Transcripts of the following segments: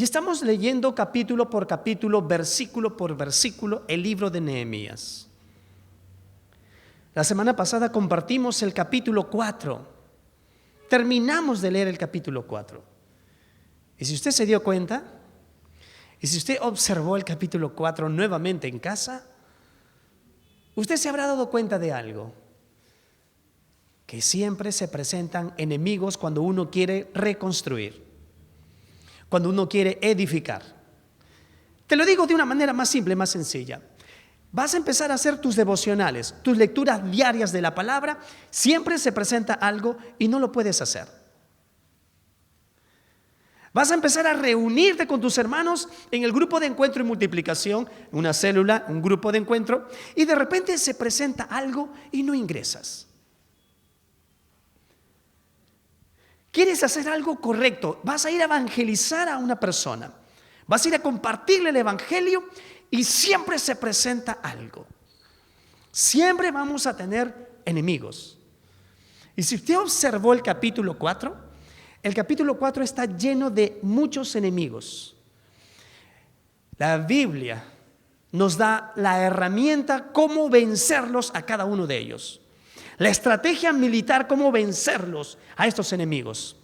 Y estamos leyendo capítulo por capítulo, versículo por versículo, el libro de Nehemías. La semana pasada compartimos el capítulo 4. Terminamos de leer el capítulo 4. Y si usted se dio cuenta, y si usted observó el capítulo 4 nuevamente en casa, usted se habrá dado cuenta de algo. Que siempre se presentan enemigos cuando uno quiere reconstruir, cuando uno quiere edificar. Te lo digo de una manera más simple, más sencilla. Vas a empezar a hacer tus devocionales, tus lecturas diarias de la palabra. Siempre se presenta algo y no lo puedes hacer. Vas a empezar a reunirte con tus hermanos en el grupo de encuentro y multiplicación, una célula, un grupo de encuentro, y de repente se presenta algo y no ingresas. Quieres hacer algo correcto, vas a ir a evangelizar a una persona, vas a ir a compartirle el evangelio y siempre se presenta algo. Siempre vamos a tener enemigos. Y si usted observó el capítulo 4 está lleno de muchos enemigos. La Biblia nos da la herramienta cómo vencerlos a cada uno de ellos. La estrategia militar, cómo vencerlos a estos enemigos.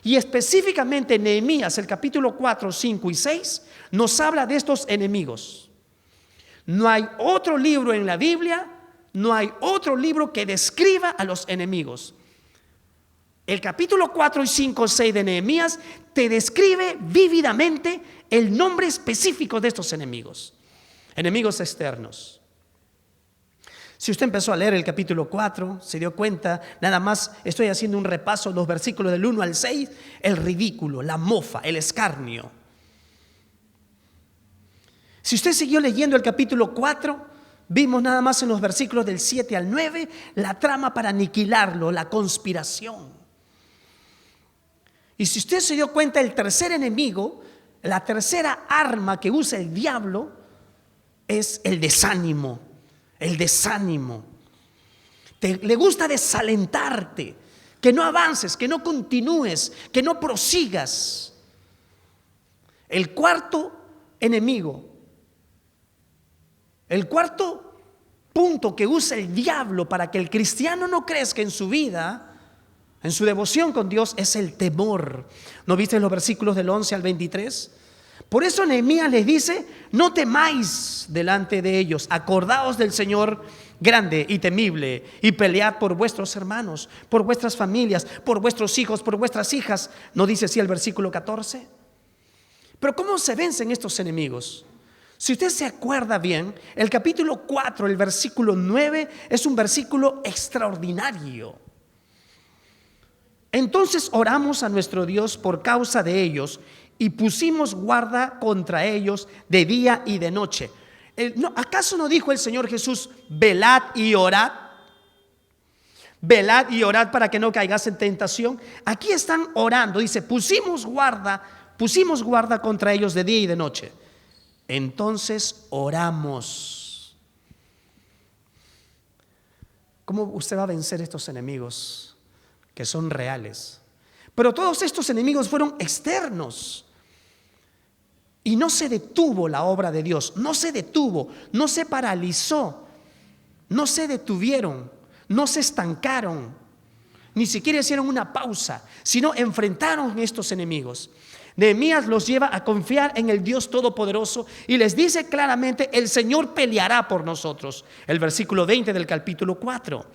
Y específicamente Nehemías, el capítulo 4, 5 y 6, nos habla de estos enemigos. No hay otro libro en la Biblia, no hay otro libro que describa a los enemigos. El capítulo 4 y 5, 6 de Nehemías te describe vívidamente el nombre específico de estos enemigos. Enemigos externos. Si usted empezó a leer el capítulo 4, se dio cuenta, nada más estoy haciendo un repaso, los versículos del 1 al 6, el ridículo, la mofa, el escarnio. Si usted siguió leyendo el capítulo 4, vimos nada más en los versículos del 7 al 9, la trama para aniquilarlo, la conspiración. Y si usted se dio cuenta, el tercer enemigo, la tercera arma que usa el diablo es el desánimo. El desánimo. Le gusta desalentarte, que no avances, que no continúes, que no prosigas. El cuarto enemigo, el cuarto punto que usa el diablo para que el cristiano no crezca en su vida, en su devoción con Dios, es el temor. ¿No viste los versículos del 11 al 23? Por eso Nehemías les dice: no temáis delante de ellos, acordaos del Señor grande y temible, y pelead por vuestros hermanos, por vuestras familias, por vuestros hijos, por vuestras hijas. ¿No dice así el versículo 14? Pero ¿cómo se vencen estos enemigos? Si usted se acuerda bien, el capítulo 4, el versículo 9, es un versículo extraordinario. Entonces oramos a nuestro Dios por causa de ellos, y pusimos guarda contra ellos de día y de noche. ¿Acaso no dijo el Señor Jesús: velad y orad? Velad y orad para que no caigas en tentación. Aquí están orando, dice: pusimos guarda contra ellos de día y de noche. Entonces oramos. ¿Cómo usted va a vencer estos enemigos que son reales? Pero todos estos enemigos fueron externos. Y no se detuvo la obra de Dios, no se detuvo, no se paralizó, no se detuvieron, no se estancaron, ni siquiera hicieron una pausa, sino enfrentaron estos enemigos. Nehemías los lleva a confiar en el Dios Todopoderoso y les dice claramente: el Señor peleará por nosotros. El versículo 20 del capítulo 4.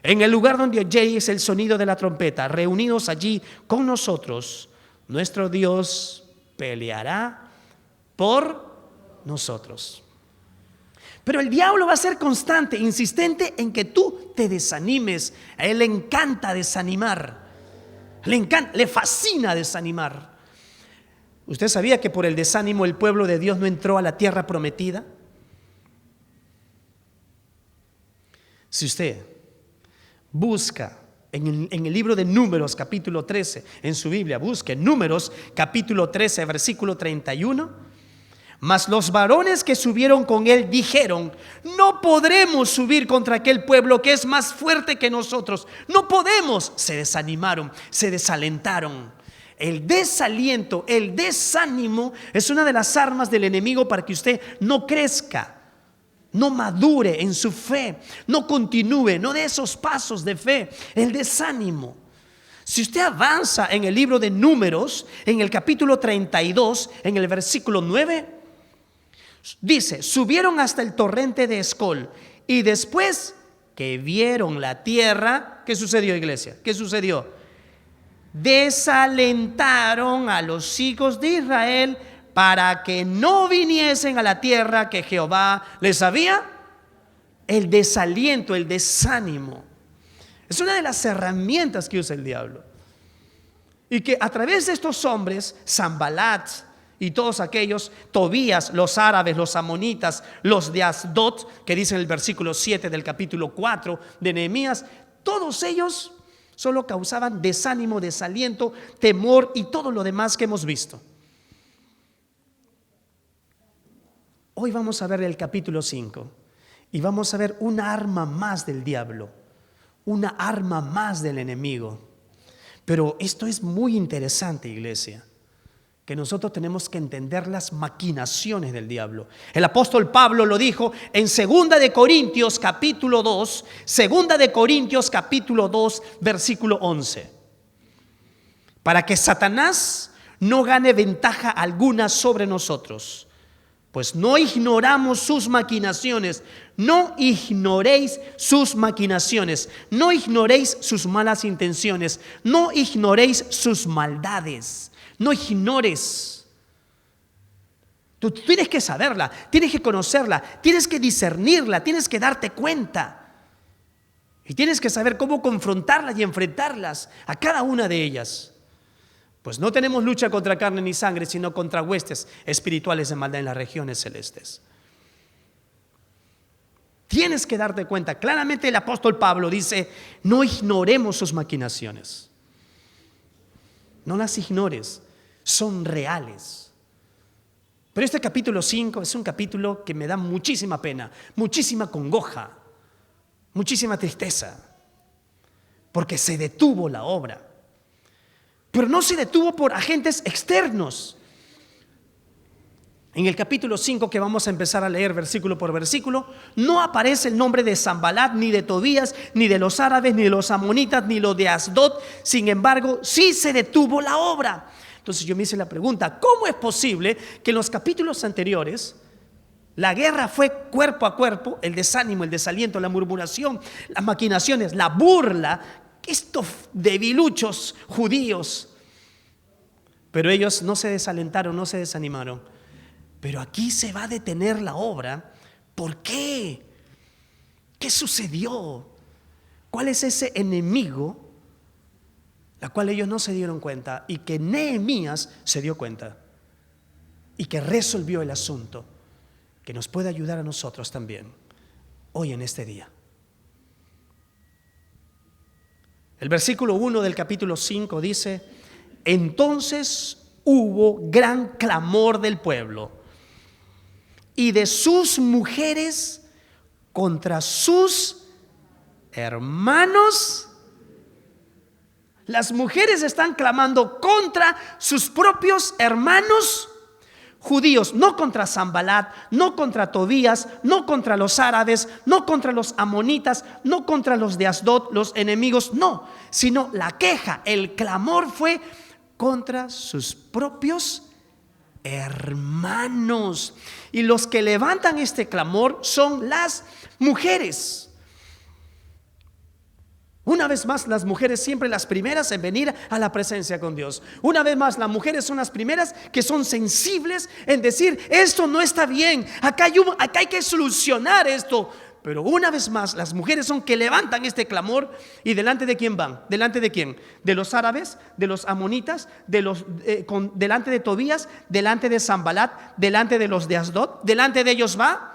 En el lugar donde oyéis el sonido de la trompeta, reunidos allí con nosotros, nuestro Dios peleará por nosotros. Pero el diablo va a ser constante, insistente en que tú te desanimes. A él le encanta desanimar, le fascina desanimar. ¿Usted sabía que por el desánimo el pueblo de Dios no entró a la tierra prometida? Si usted busca en el libro de Números capítulo 13, en su Biblia, busque Números capítulo 13 versículo 31. Mas los varones que subieron con él dijeron: no podremos subir contra aquel pueblo que es más fuerte que nosotros, no podemos. Se desanimaron, se desalentaron. El desaliento, el desánimo es una de las armas del enemigo para que usted no crezca, no madure en su fe, no continúe, no dé esos pasos de fe. El desánimo. Si usted avanza en el libro de Números, en el capítulo 32, en el versículo 9, dice: subieron hasta el torrente de Escol, y después que vieron la tierra, ¿qué sucedió, iglesia? ¿Qué sucedió? Desalentaron a los hijos de Israel para que no viniesen a la tierra que Jehová les había. El desaliento, el desánimo, es una de las herramientas que usa el diablo. Y que a través de estos hombres, Sanbalat y todos aquellos, Tobías, los árabes, los amonitas, los de Asdod, que dice en el versículo 7 del capítulo 4 de Nehemías, todos ellos solo causaban desánimo, desaliento, temor y todo lo demás que hemos visto. Hoy vamos a ver el capítulo 5 y vamos a ver una arma más del diablo, una arma más del enemigo. Pero esto es muy interesante, iglesia, que nosotros tenemos que entender las maquinaciones del diablo. El apóstol Pablo lo dijo en 2 de Corintios capítulo 2, 2 de Corintios capítulo 2, versículo 11. Para que Satanás no gane ventaja alguna sobre nosotros, pues no ignoramos sus maquinaciones. No ignoréis sus maquinaciones, no ignoréis sus malas intenciones, no ignoréis sus maldades. No ignores. Tú tienes que saberla, tienes que conocerla, tienes que discernirla, tienes que darte cuenta. Y tienes que saber cómo confrontarlas y enfrentarlas a cada una de ellas. Pues no tenemos lucha contra carne ni sangre, sino contra huestes espirituales de maldad en las regiones celestes. Tienes que darte cuenta. Claramente el apóstol Pablo dice: no ignoremos sus maquinaciones. No las ignores, son reales. Pero este capítulo 5 es un capítulo que me da muchísima pena, muchísima congoja, muchísima tristeza, porque se detuvo la obra. Pero no se detuvo por agentes externos. En el capítulo 5, que vamos a empezar a leer versículo por versículo, no aparece el nombre de Sanbalat, ni de Tobías, ni de los árabes, ni de los amonitas, ni los de Asdod. Sin embargo, sí se detuvo la obra. Entonces yo me hice la pregunta: ¿cómo es posible que en los capítulos anteriores la guerra fue cuerpo a cuerpo, el desánimo, el desaliento, la murmuración, las maquinaciones, la burla, estos debiluchos judíos? Pero ellos no se desalentaron, no se desanimaron. Pero aquí se va a detener la obra. ¿Por qué? ¿Qué sucedió? ¿Cuál es ese enemigo la cual ellos no se dieron cuenta y que Nehemías se dio cuenta y que resolvió el asunto, que nos puede ayudar a nosotros también hoy en este día? El versículo 1 del capítulo 5 dice: entonces hubo gran clamor del pueblo y de sus mujeres contra sus hermanos. Las mujeres están clamando contra sus propios hermanos judíos, no contra Sanbalat, no contra Tobías, no contra los árabes, no contra los amonitas, no contra los de Asdod, los enemigos, no, sino la queja, el clamor fue contra sus propios hermanos. Y los que levantan este clamor son las mujeres. Una vez más, las mujeres siempre las primeras en venir a la presencia con Dios. Una vez más, las mujeres son las primeras que son sensibles en decir: esto no está bien, acá hay que solucionar esto. Pero una vez más, las mujeres son que levantan este clamor. ¿Y delante de quién van? ¿Delante de quién? ¿De los árabes? ¿De los amonitas? ¿Delante de Tobías? ¿Delante de Sanbalat? ¿Delante de los de Asdod? ¿Delante de ellos va?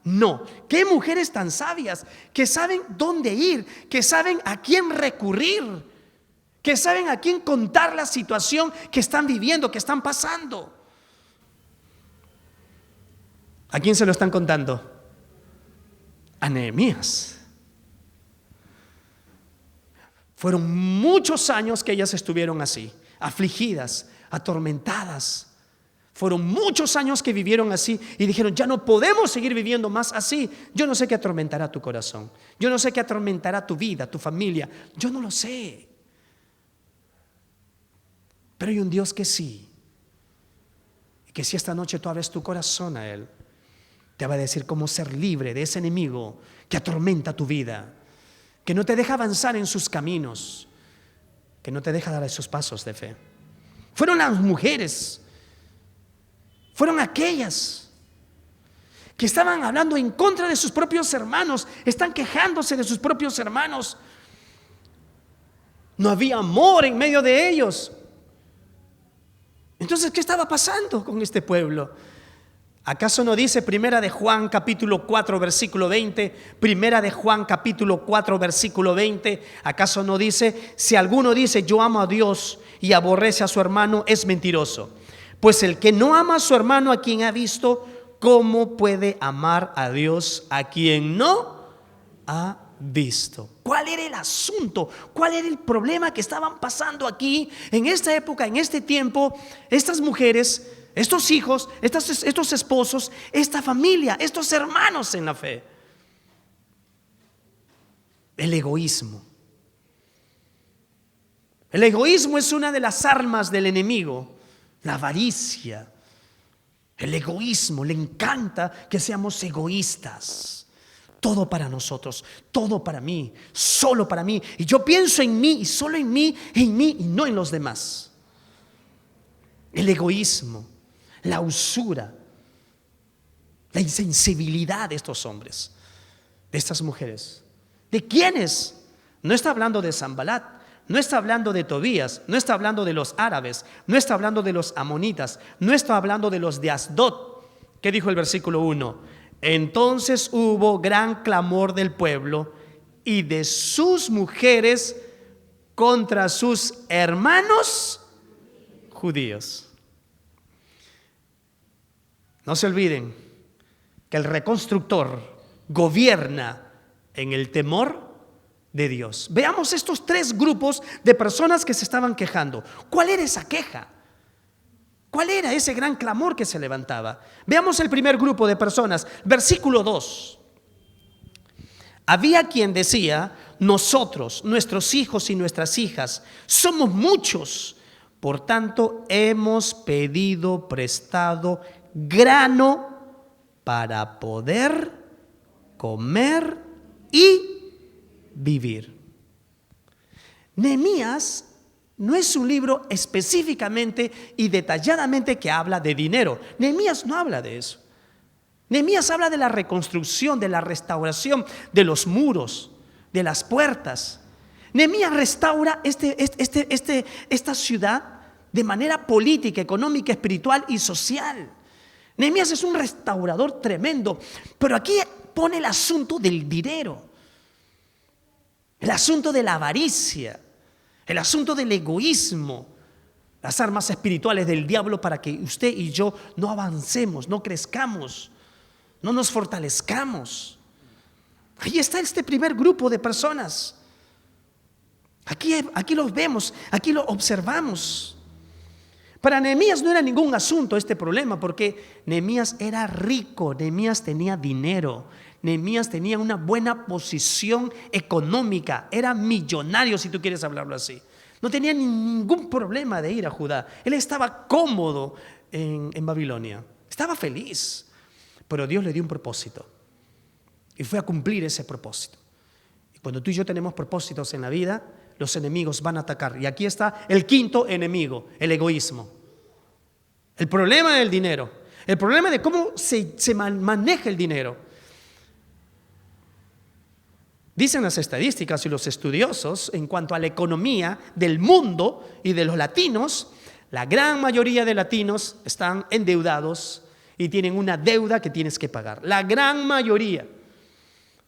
No. ¿Qué mujeres tan sabias que saben dónde ir, que saben a quién recurrir, que saben a quién contar la situación que están viviendo, que están pasando? ¿A quién se lo están contando? A Nehemías. Fueron muchos años que ellas estuvieron así, afligidas, atormentadas. Fueron muchos años que vivieron así y dijeron, ya no podemos seguir viviendo más así. Yo no sé qué atormentará tu corazón. Yo no sé qué atormentará tu vida, tu familia. Yo no lo sé. Pero hay un Dios que sí. Y que si esta noche tú abres tu corazón a Él, te va a decir cómo ser libre de ese enemigo que atormenta tu vida, que no te deja avanzar en sus caminos, que no te deja dar esos pasos de fe. Fueron las mujeres, fueron aquellas que estaban hablando en contra de sus propios hermanos, están quejándose de sus propios hermanos. No había amor en medio de ellos. Entonces, ¿qué estaba pasando con este pueblo? ¿Acaso no dice Primera de Juan capítulo 4 versículo 20? Primera de Juan capítulo 4 versículo 20. ¿Acaso no dice, si alguno dice yo amo a Dios y aborrece a su hermano, es mentiroso? Pues el que no ama a su hermano a quien ha visto, ¿cómo puede amar a Dios a quien no ha visto? ¿Cuál era el asunto? ¿Cuál era el problema que estaban pasando aquí en esta época, en este tiempo? Estas mujeres, estos hijos, estos esposos, esta familia, estos hermanos en la fe. El egoísmo. El egoísmo es una de las armas del enemigo. La avaricia. El egoísmo, le encanta que seamos egoístas. Todo para nosotros, todo para mí, solo para mí. Y yo pienso en mí y solo en mí y no en los demás. El egoísmo, la usura, la insensibilidad de estos hombres, de estas mujeres. ¿De quiénes? No está hablando de Sanbalat, no está hablando de Tobías, no está hablando de los árabes, no está hablando de los amonitas, no está hablando de los de Asdod. ¿Qué dijo el versículo 1? Entonces hubo gran clamor del pueblo y de sus mujeres contra sus hermanos judíos. No se olviden que el reconstructor gobierna en el temor de Dios. Veamos estos tres grupos de personas que se estaban quejando. ¿Cuál era esa queja? ¿Cuál era ese gran clamor que se levantaba? Veamos el primer grupo de personas, versículo 2. Había quien decía, nosotros, nuestros hijos y nuestras hijas, somos muchos, por tanto hemos pedido prestado grano para poder comer y vivir. Nehemías no es un libro específicamente y detalladamente que habla de dinero. Nehemías no habla de eso. Nehemías habla de la reconstrucción, de la restauración de los muros, de las puertas. Nehemías restaura esta ciudad de manera política, económica, espiritual y social. Nehemías es un restaurador tremendo, pero aquí pone el asunto del dinero, el asunto de la avaricia, el asunto del egoísmo, las armas espirituales del diablo para que usted y yo no avancemos, no crezcamos, no nos fortalezcamos. Ahí está este primer grupo de personas. Aquí los vemos, aquí lo observamos. Para Nehemías no era ningún asunto este problema, porque Nehemías era rico, Nehemías tenía dinero, Nehemías tenía una buena posición económica, era millonario, si tú quieres hablarlo así. No tenía ningún problema de ir a Judá. Él estaba cómodo en Babilonia, estaba feliz, pero Dios le dio un propósito y fue a cumplir ese propósito. Y cuando tú y yo tenemos propósitos en la vida, los enemigos van a atacar. Y aquí está el quinto enemigo, el egoísmo. El problema del dinero, el problema de cómo se maneja el dinero. Dicen las estadísticas y los estudiosos en cuanto a la economía del mundo y de los latinos, la gran mayoría de latinos están endeudados y tienen una deuda que tienes que pagar. La gran mayoría.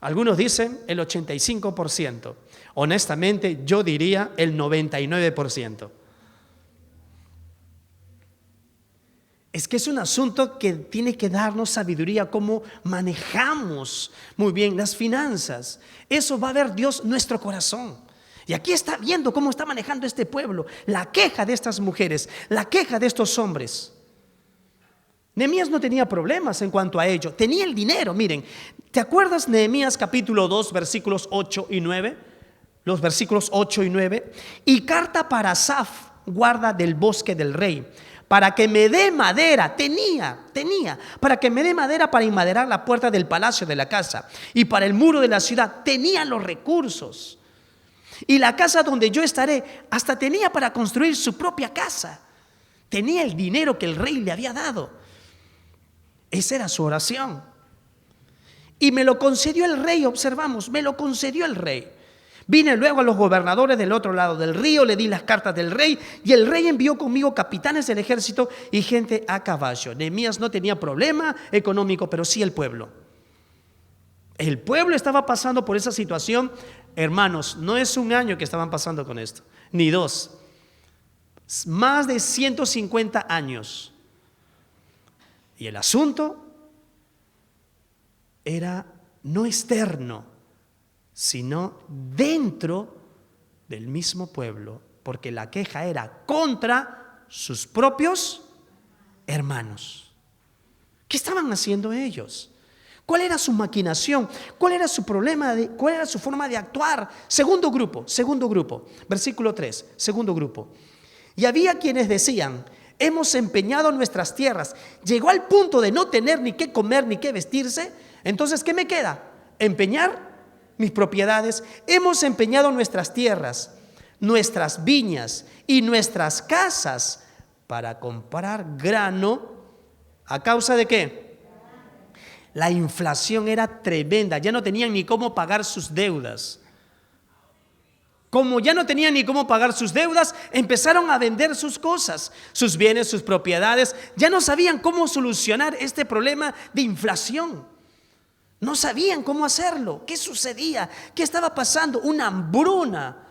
Algunos dicen el 85%. Honestamente, yo diría el 99%. Es que es un asunto que tiene que darnos sabiduría, cómo manejamos muy bien las finanzas. Eso va a ver Dios nuestro corazón. Y aquí está viendo cómo está manejando este pueblo, la queja de estas mujeres, la queja de estos hombres. Nehemías no tenía problemas en cuanto a ello, tenía el dinero. Miren, ¿te acuerdas Nehemías capítulo 2 versículos 8 y 9? Los versículos 8 y 9. Y carta para Asaf, guarda del bosque del rey, para que me dé madera. Tenía, para que me dé madera para inmaderar la puerta del palacio de la casa y para el muro de la ciudad. Tenía los recursos. Y la casa donde yo estaré, hasta tenía para construir su propia casa. Tenía el dinero que el rey le había dado. Esa era su oración. Y me lo concedió el rey, observamos, me lo concedió el rey. Vine luego a los gobernadores del otro lado del río, le di las cartas del rey y el rey envió conmigo capitanes del ejército y gente a caballo. Nehemías no tenía problema económico, pero sí el pueblo. El pueblo estaba pasando por esa situación. Hermanos, no es un año que estaban pasando con esto, ni dos. Más de 150 años. Y el asunto era no externo, sino dentro del mismo pueblo, porque la queja era contra sus propios hermanos. ¿Qué estaban haciendo ellos? ¿Cuál era su maquinación? ¿Cuál era su problema? ¿Cuál era su forma de actuar? Segundo grupo, versículo 3, segundo grupo. Y había quienes decían: hemos empeñado nuestras tierras. Llegó al punto de no tener ni qué comer ni qué vestirse. Entonces, ¿qué me queda? Empeñar mis propiedades. Hemos empeñado nuestras tierras, nuestras viñas y nuestras casas para comprar grano. ¿A causa de qué? La inflación era tremenda. Ya no tenían ni cómo pagar sus deudas. Como ya no tenían ni cómo pagar sus deudas, empezaron a vender sus cosas, sus bienes, sus propiedades. Ya no sabían cómo solucionar este problema de inflación. No sabían cómo hacerlo. ¿Qué sucedía? ¿Qué estaba pasando? Una hambruna.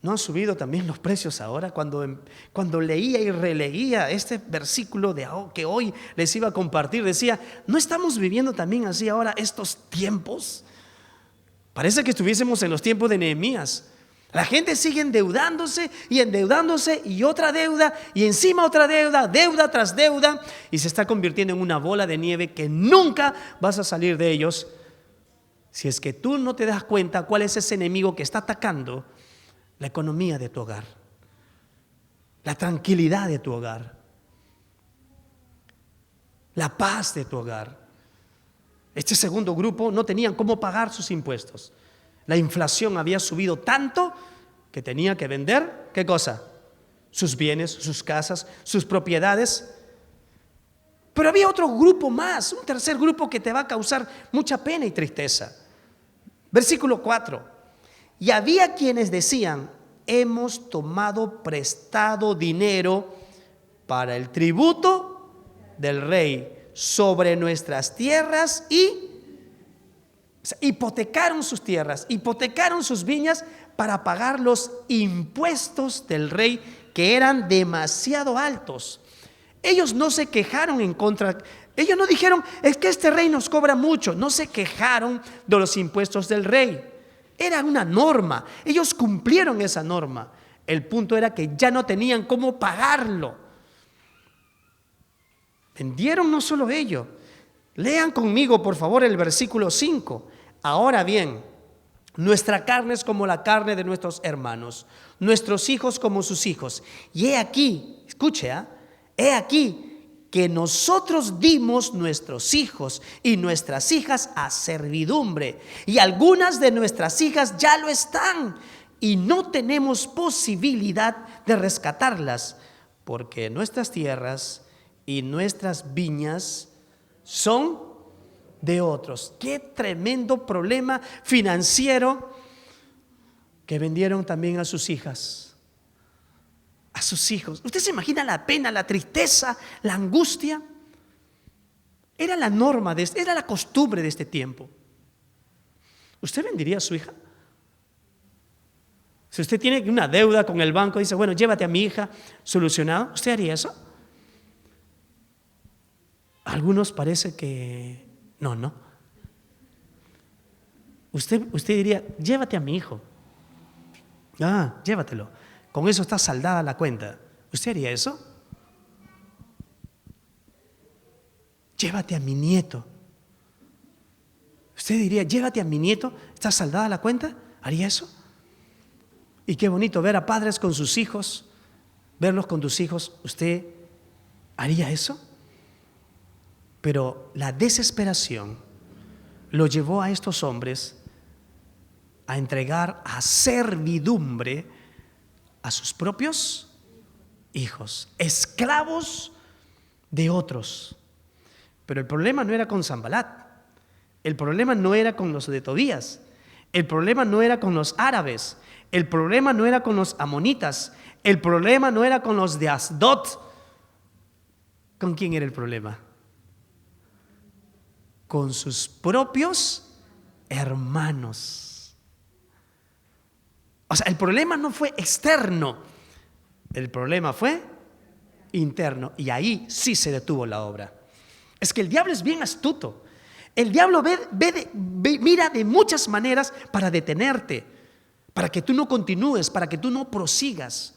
¿No han subido también los precios ahora? Cuando leía y releía este versículo que hoy les iba a compartir, decía: ¿no estamos viviendo también así ahora estos tiempos? Parece que estuviésemos en los tiempos de Nehemías. La gente sigue endeudándose y otra deuda y encima otra deuda, deuda tras deuda, y se está convirtiendo en una bola de nieve que nunca vas a salir de ellos si es que tú no te das cuenta cuál es ese enemigo que está atacando la economía de tu hogar, la tranquilidad de tu hogar, la paz de tu hogar. Este segundo grupo no tenían cómo pagar sus impuestos. La inflación había subido tanto que tenía que vender, ¿qué cosa? Sus bienes, sus casas, sus propiedades. Pero había otro grupo más, un tercer grupo que te va a causar mucha pena y tristeza. Versículo 4. Y había quienes decían: hemos tomado prestado dinero para el tributo del rey sobre nuestras tierras y hipotecaron sus tierras, hipotecaron sus viñas para pagar los impuestos del rey, que eran demasiado altos. Ellos no se quejaron en contra, ellos no dijeron: es que este rey nos cobra mucho. No se quejaron de los impuestos del rey. Era una norma, ellos cumplieron esa norma. El punto era que ya no tenían cómo pagarlo. Vendieron no solo ello. Lean conmigo, por favor, el versículo 5. Ahora bien, nuestra carne es como la carne de nuestros hermanos, nuestros hijos como sus hijos. Y he aquí, escuche, he aquí que nosotros dimos nuestros hijos y nuestras hijas a servidumbre, y algunas de nuestras hijas ya lo están, y no tenemos posibilidad de rescatarlas, porque nuestras tierras y nuestras viñas son de otros. Qué tremendo problema financiero, que vendieron también a sus hijas, a sus hijos. ¿Usted se imagina la pena, la tristeza, la angustia? Era la norma, era la costumbre de este tiempo. ¿Usted vendería a su hija? Si usted tiene una deuda con el banco, dice: bueno, llévate a mi hija, solucionado. ¿Usted haría eso? Algunos parece que no. Usted diría: llévate a mi hijo. Llévatelo. Con eso está saldada la cuenta. ¿Usted haría eso? Llévate a mi nieto. ¿Usted diría, llévate a mi nieto? ¿Está saldada la cuenta? ¿Haría eso? Y qué bonito ver a padres con sus hijos, verlos con tus hijos. ¿Usted haría eso? Pero la desesperación lo llevó a estos hombres a entregar a servidumbre a sus propios hijos, esclavos de otros. Pero el problema no era con Sanbalat, el problema no era con los de Tobías, el problema no era con los árabes, el problema no era con los amonitas, el problema no era con los de Asdod. ¿Con quién era el problema? Con sus propios hermanos. O sea, el problema no fue externo, el problema fue interno, y ahí sí se detuvo la obra. Es que el diablo es bien astuto. El diablo mira de muchas maneras para detenerte, para que tú no continúes, para que tú no prosigas.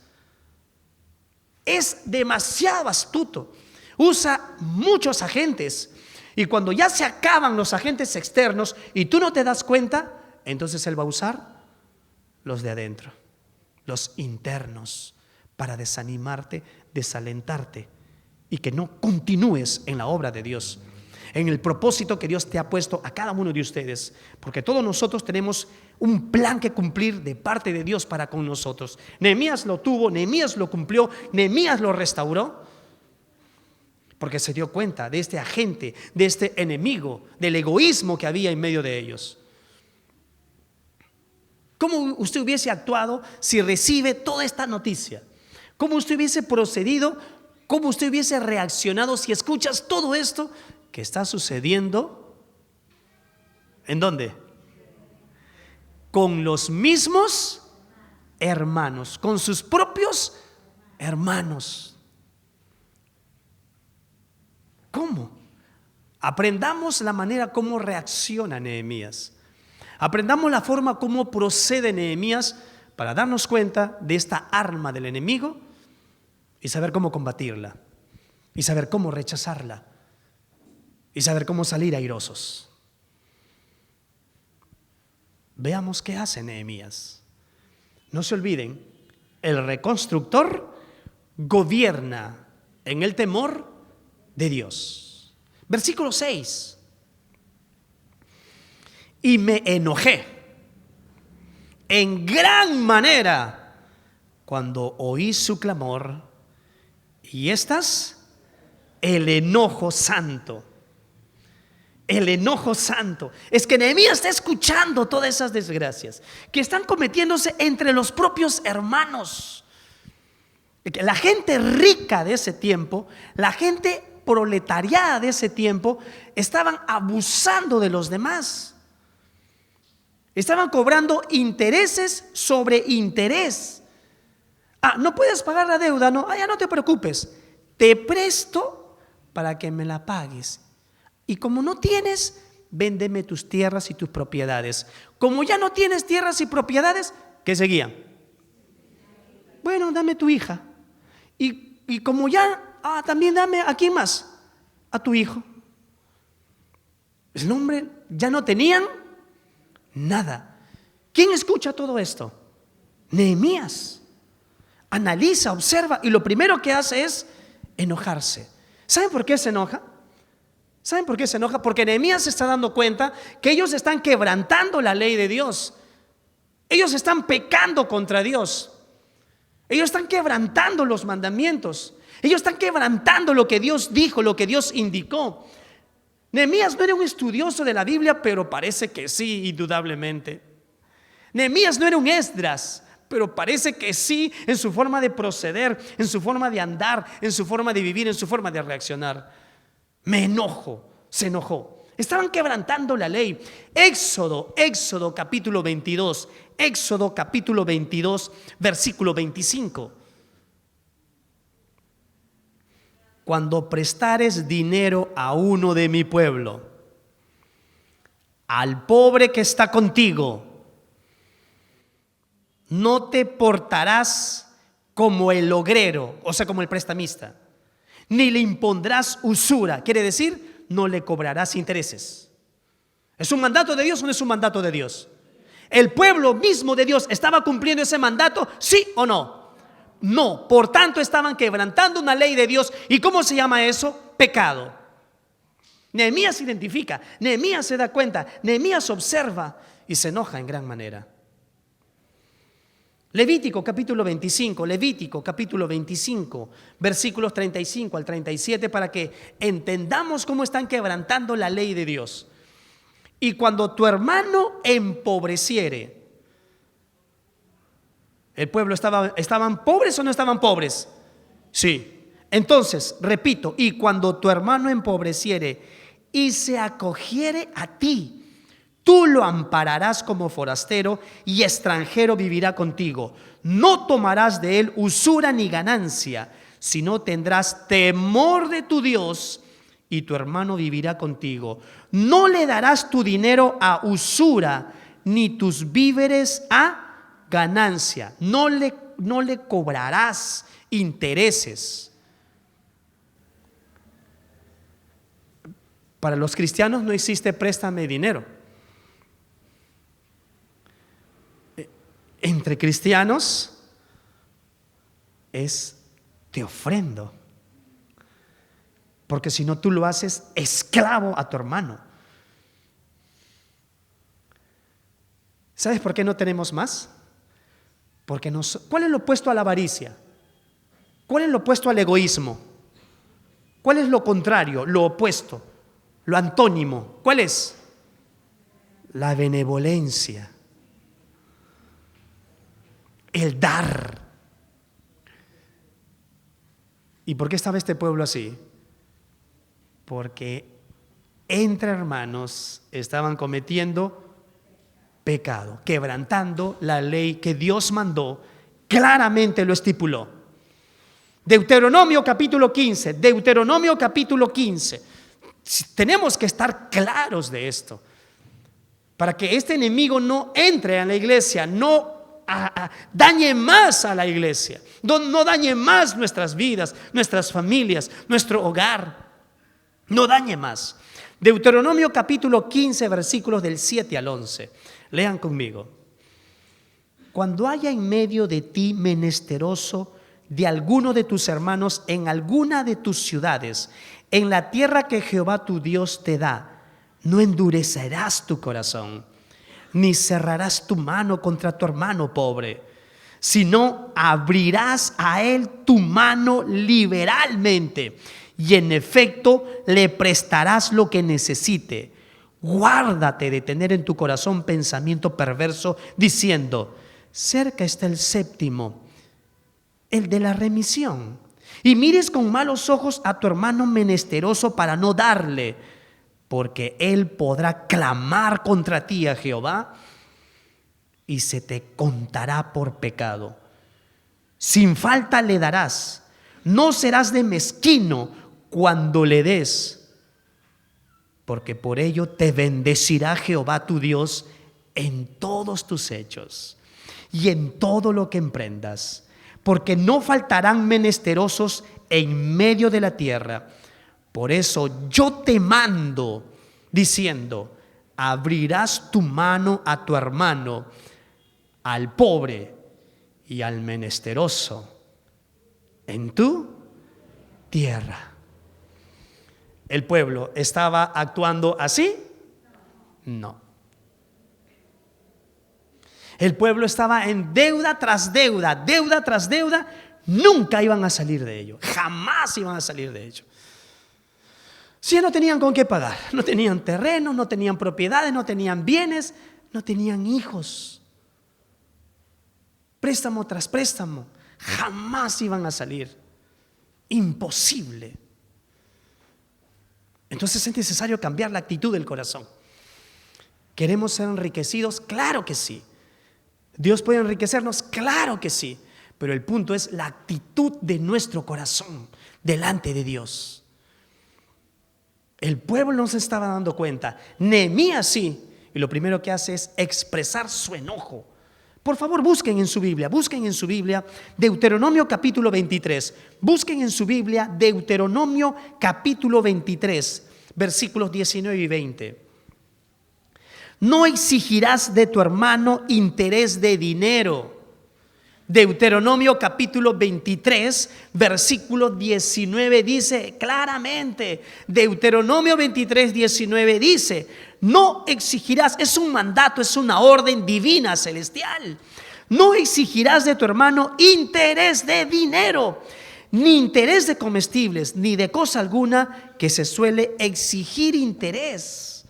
Es demasiado astuto. Usa muchos agentes, y cuando ya se acaban los agentes externos y tú no te das cuenta, entonces él va a usar los de adentro, los internos, para desanimarte, desalentarte y que no continúes en la obra de Dios, en el propósito que Dios te ha puesto a cada uno de ustedes, porque todos nosotros tenemos un plan que cumplir de parte de Dios para con nosotros. Nehemías lo tuvo, Nehemías lo cumplió, Nehemías lo restauró, porque se dio cuenta de este agente, de este enemigo, del egoísmo que había en medio de ellos. ¿Cómo usted hubiese actuado si recibe toda esta noticia? ¿Cómo usted hubiese procedido? ¿Cómo usted hubiese reaccionado si escuchas todo esto que está sucediendo? ¿En dónde? Con los mismos hermanos, con sus propios hermanos. ¿Cómo? Aprendamos la manera como reacciona Nehemías. Aprendamos la forma como procede Nehemías para darnos cuenta de esta arma del enemigo y saber cómo combatirla, y saber cómo rechazarla, y saber cómo salir airosos. Veamos qué hace Nehemías. No se olviden, el reconstructor gobierna en el temor de Dios. Versículo 6. Y me enojé en gran manera cuando oí su clamor, y el enojo santo. El enojo santo. Es que Nehemías está escuchando todas esas desgracias que están cometiéndose entre los propios hermanos. La gente rica de ese tiempo, la gente proletariada de ese tiempo, estaban abusando de los demás. Estaban cobrando intereses sobre interés. No puedes pagar la deuda, no, ya no te preocupes, te presto para que me la pagues. Y como no tienes, véndeme tus tierras y tus propiedades. Como ya no tienes tierras y propiedades, ¿qué seguía? Bueno, dame tu hija. Y como ya, también dame, ¿a quién más? A tu hijo. El hombre ya no tenían nada. ¿Quién escucha todo esto? Nehemías. Analiza, observa, y lo primero que hace es enojarse. ¿Saben por qué se enoja? ¿Saben por qué se enoja? Porque Nehemías se está dando cuenta que ellos están quebrantando la ley de Dios. Ellos están pecando contra Dios. Ellos están quebrantando los mandamientos. Ellos están quebrantando lo que Dios dijo, lo que Dios indicó. Nehemías no era un estudioso de la Biblia, pero parece que sí, indudablemente. Nehemías no era un Esdras, pero parece que sí en su forma de proceder, en su forma de andar, en su forma de vivir, en su forma de reaccionar. Me enojo, se enojó. Estaban quebrantando la ley. Éxodo capítulo 22, Éxodo capítulo 22, versículo 25. Cuando prestares dinero a uno de mi pueblo, al pobre que está contigo, no te portarás como el logrero, o sea, como el prestamista, ni le impondrás usura, quiere decir, no le cobrarás intereses. ¿Es un mandato de Dios o no es un mandato de Dios? ¿El pueblo mismo de Dios estaba cumpliendo ese mandato? ¿Sí o no? No, por tanto estaban quebrantando una ley de Dios. ¿Y cómo se llama eso? Pecado. Nehemías se identifica, Nehemías se da cuenta, Nehemías observa y se enoja en gran manera. Levítico capítulo 25, Levítico capítulo 25, versículos 35 al 37, para que entendamos cómo están quebrantando la ley de Dios. Y cuando tu hermano empobreciere, ¿el pueblo estaban pobres o no estaban pobres? Sí. Entonces, repito, y cuando tu hermano empobreciere y se acogiere a ti, tú lo ampararás como forastero y extranjero vivirá contigo. No tomarás de él usura ni ganancia, sino tendrás temor de tu Dios y tu hermano vivirá contigo. No le darás tu dinero a usura ni tus víveres a ganancia. No le cobrarás intereses. Para los cristianos no existe préstame dinero. Entre cristianos es te ofrendo. Porque si no, tú lo haces esclavo a tu hermano. ¿Sabes por qué no tenemos más? Porque ¿cuál es lo opuesto a la avaricia? ¿Cuál es lo opuesto al egoísmo? ¿Cuál es lo contrario, lo opuesto, lo antónimo? ¿Cuál es? La benevolencia, el dar. ¿Y por qué estaba este pueblo así? Porque entre hermanos estaban cometiendo pecado, quebrantando la ley que Dios mandó, claramente lo estipuló. Deuteronomio capítulo 15, Deuteronomio capítulo 15. Tenemos que estar claros de esto, para que este enemigo no entre en la iglesia, no dañe más a la iglesia, no dañe más nuestras vidas, nuestras familias, nuestro hogar. No dañe más. Deuteronomio capítulo 15, versículos del 7 al 11. Lean conmigo. Cuando haya en medio de ti menesteroso de alguno de tus hermanos en alguna de tus ciudades, en la tierra que Jehová tu Dios te da, no endurecerás tu corazón, ni cerrarás tu mano contra tu hermano pobre, sino abrirás a él tu mano liberalmente, y en efecto le prestarás lo que necesite. Guárdate de tener en tu corazón pensamiento perverso, diciendo: cerca está el séptimo, el de la remisión, y mires con malos ojos a tu hermano menesteroso para no darle, porque él podrá clamar contra ti a Jehová y se te contará por pecado. Sin falta le darás, no serás de mezquino cuando le des, porque por ello te bendecirá Jehová tu Dios en todos tus hechos y en todo lo que emprendas, porque no faltarán menesterosos en medio de la tierra. Por eso yo te mando, diciendo: abrirás tu mano a tu hermano, al pobre y al menesteroso en tu tierra. ¿El pueblo estaba actuando así? No. El pueblo estaba en deuda tras deuda, deuda tras deuda. Nunca iban a salir de ello, jamás iban a salir de ello. Si no tenían con qué pagar, no tenían terreno, no tenían propiedades, no tenían bienes, no tenían hijos. Préstamo tras préstamo, jamás iban a salir. Imposible. Entonces es necesario cambiar la actitud del corazón. ¿Queremos ser enriquecidos? Claro que sí. ¿Dios puede enriquecernos? Claro que sí. Pero el punto es la actitud de nuestro corazón delante de Dios. El pueblo no se estaba dando cuenta. Nehemías sí. Y lo primero que hace es expresar su enojo. Por favor, busquen en su Biblia Deuteronomio capítulo 23. Busquen en su Biblia Deuteronomio capítulo 23, versículos 19 y 20. No exigirás de tu hermano interés de dinero. Deuteronomio capítulo 23, versículo 19 dice claramente, Deuteronomio 23, 19 dice, no exigirás, es un mandato, es una orden divina, celestial. No exigirás de tu hermano interés de dinero, ni interés de comestibles, ni de cosa alguna que se suele exigir interés.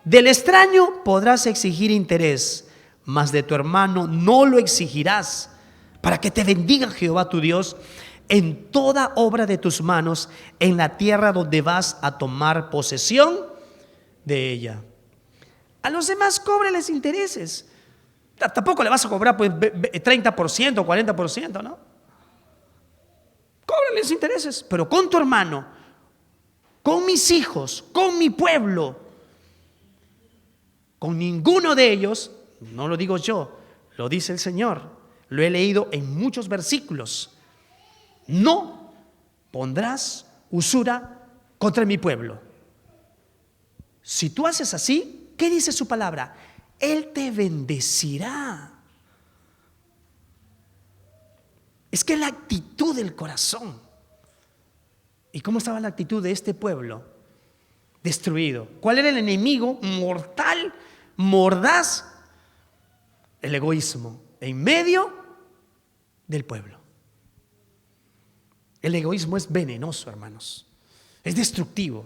Del extraño podrás exigir interés, mas de tu hermano no lo exigirás, para que te bendiga Jehová tu Dios en toda obra de tus manos, en la tierra donde vas a tomar posesión de ella. A los demás cóbreles intereses. Tampoco le vas a cobrar pues 30%, 40%, ¿no? Cóbreles intereses, pero con tu hermano, con mis hijos, con mi pueblo, con ninguno de ellos. No lo digo yo, lo dice el Señor. Lo he leído en muchos versículos. No pondrás usura contra mi pueblo. Si tú haces así, ¿qué dice su palabra? Él te bendecirá. Es que la actitud del corazón. ¿Y cómo estaba la actitud de este pueblo? Destruido. ¿Cuál era el enemigo mortal, mordaz? El egoísmo en medio del pueblo. El egoísmo es venenoso, hermanos. Es destructivo.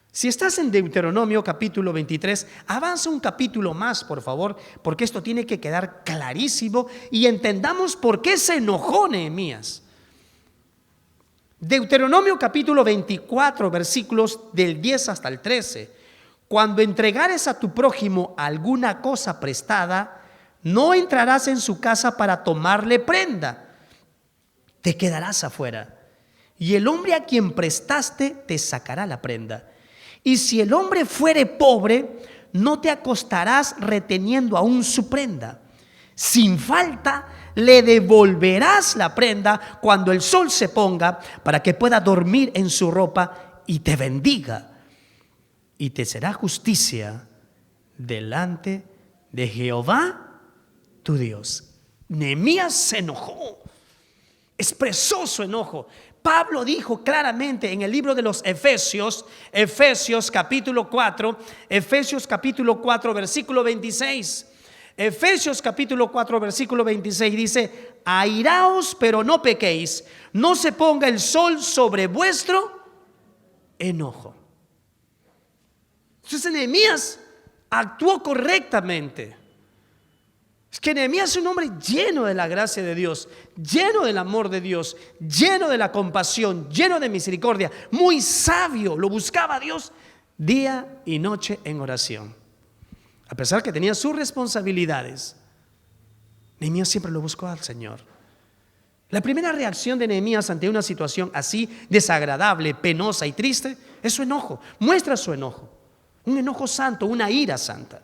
Si estás en Deuteronomio capítulo 23, avanza un capítulo más, por favor, porque esto tiene que quedar clarísimo y entendamos por qué se enojó Nehemías. Deuteronomio capítulo 24, versículos del 10 hasta el 13. Cuando entregares a tu prójimo alguna cosa prestada, no entrarás en su casa para tomarle prenda, te quedarás afuera. Y el hombre a quien prestaste te sacará la prenda. Y si el hombre fuere pobre, no te acostarás reteniendo aún su prenda. Sin falta le devolverás la prenda cuando el sol se ponga, para que pueda dormir en su ropa y te bendiga. Y te será justicia delante de Jehová tu Dios. Nehemías se enojó, expresó su enojo. Pablo dijo claramente en el libro de los Efesios capítulo 4, versículo 26. Efesios capítulo 4, versículo 26 dice: airaos, pero no pequéis, no se ponga el sol sobre vuestro enojo. Entonces Nehemías actuó correctamente. Es que Nehemías es un hombre lleno de la gracia de Dios, lleno del amor de Dios, lleno de la compasión, lleno de misericordia, muy sabio. Lo buscaba a Dios día y noche en oración. A pesar que tenía sus responsabilidades, Nehemías siempre lo buscó al Señor. La primera reacción de Nehemías ante una situación así desagradable, penosa y triste es su enojo. Muestra su enojo, un enojo santo, una ira santa.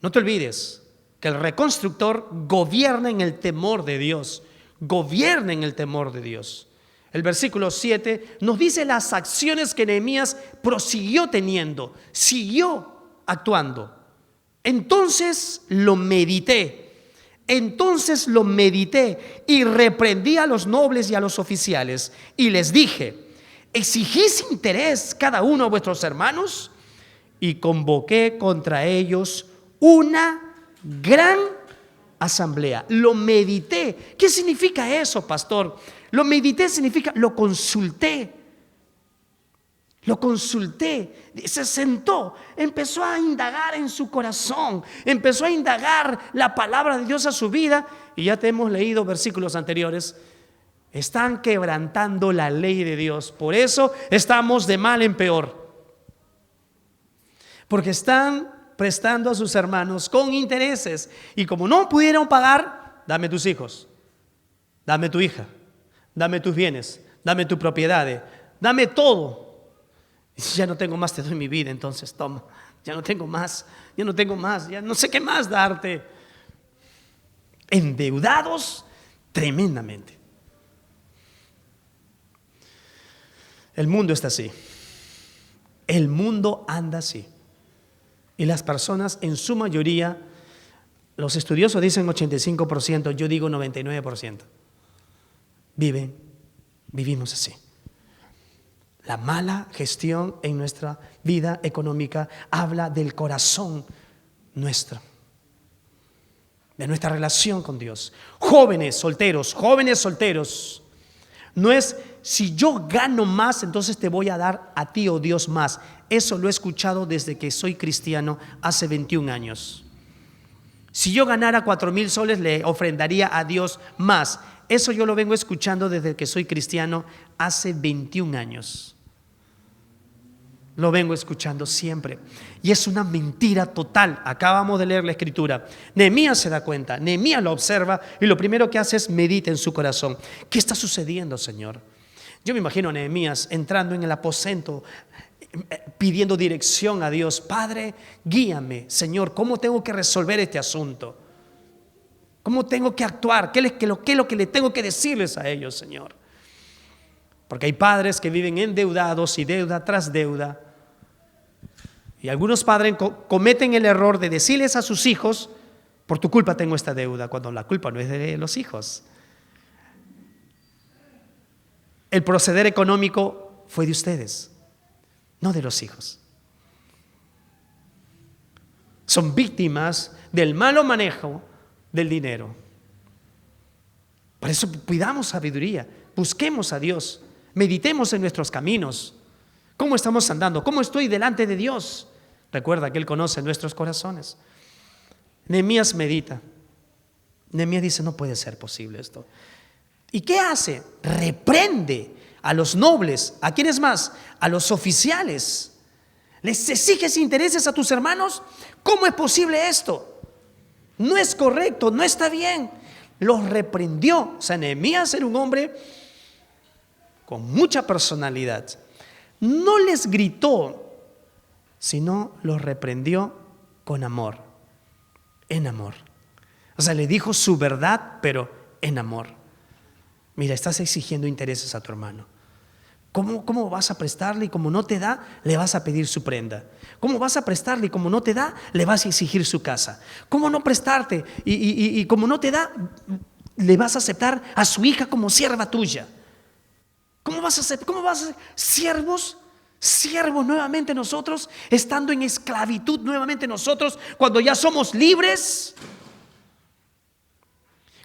No te olvides que el reconstructor gobierna en el temor de Dios. Gobierna en el temor de Dios. El versículo 7 nos dice las acciones que Nehemías prosiguió teniendo, siguió actuando. Entonces lo medité y reprendí a los nobles y a los oficiales y les dije: ¿exigís interés cada uno a vuestros hermanos? Y convoqué contra ellos una gran asamblea. Lo medité. ¿Qué significa eso, pastor? Lo medité significa lo consulté. Se sentó, empezó a indagar en su corazón, empezó a indagar la palabra de Dios a su vida. Y ya te hemos leído versículos anteriores. Están quebrantando la ley de Dios. Por eso estamos de mal en peor, porque están prestando a sus hermanos con intereses. Y como no pudieron pagar, dame tus hijos, dame tu hija, dame tus bienes, dame tus propiedades, dame todo. Y si ya no tengo más, te doy mi vida, entonces toma. Ya no tengo más, ya no sé qué más darte. Endeudados tremendamente. El mundo está así. El mundo anda así. Y las personas, en su mayoría, los estudiosos dicen 85%, yo digo 99%. Vivimos así. La mala gestión en nuestra vida económica habla del corazón nuestro, de nuestra relación con Dios. Jóvenes solteros, no es si yo gano más, entonces te voy a dar a ti, oh Dios, más. Eso lo he escuchado desde que soy cristiano hace 21 años. Si yo ganara 4,000 soles, le ofrendaría a Dios más. Eso yo lo vengo escuchando desde que soy cristiano hace 21 años. Lo vengo escuchando siempre. Y es una mentira total. Acabamos de leer la escritura. Nehemías se da cuenta, Nehemías lo observa y lo primero que hace es medita en su corazón. ¿Qué está sucediendo, Señor? Yo me imagino a Nehemías entrando en el aposento, pidiendo dirección a Dios. Padre, guíame, Señor, ¿cómo tengo que resolver este asunto? ¿Cómo tengo que actuar? ¿Qué es lo que le tengo que decirles a ellos, Señor? Porque hay padres que viven endeudados y deuda tras deuda. Y algunos padres cometen el error de decirles a sus hijos, por tu culpa tengo esta deuda, cuando la culpa no es de los hijos. El proceder económico fue de ustedes, no de los hijos. Son víctimas del malo manejo del dinero. Por eso pidamos sabiduría, busquemos a Dios, meditemos en nuestros caminos. ¿Cómo estamos andando? ¿Cómo estoy delante de Dios? Recuerda que Él conoce nuestros corazones. Nehemías medita. Nehemías dice, no puede ser posible esto. ¿Y qué hace? Reprende a los nobles. ¿A quiénes más? A los oficiales. ¿Les exiges intereses a tus hermanos? ¿Cómo es posible esto? No es correcto, no está bien. Los reprendió. O sea, Nehemías era un hombre con mucha personalidad. No les gritó, sino los reprendió con amor, en amor. O sea, le dijo su verdad, pero en amor. Mira, estás exigiendo intereses a tu hermano. ¿Cómo vas a prestarle y como no te da, le vas a pedir su prenda? ¿Cómo vas a prestarle y como no te da, le vas a exigir su casa? ¿Cómo no prestarte y como no te da, le vas a aceptar a su hija como sierva tuya? ¿Cómo vas a ser siervos nuevamente nosotros, estando en esclavitud nuevamente nosotros, cuando ya somos libres?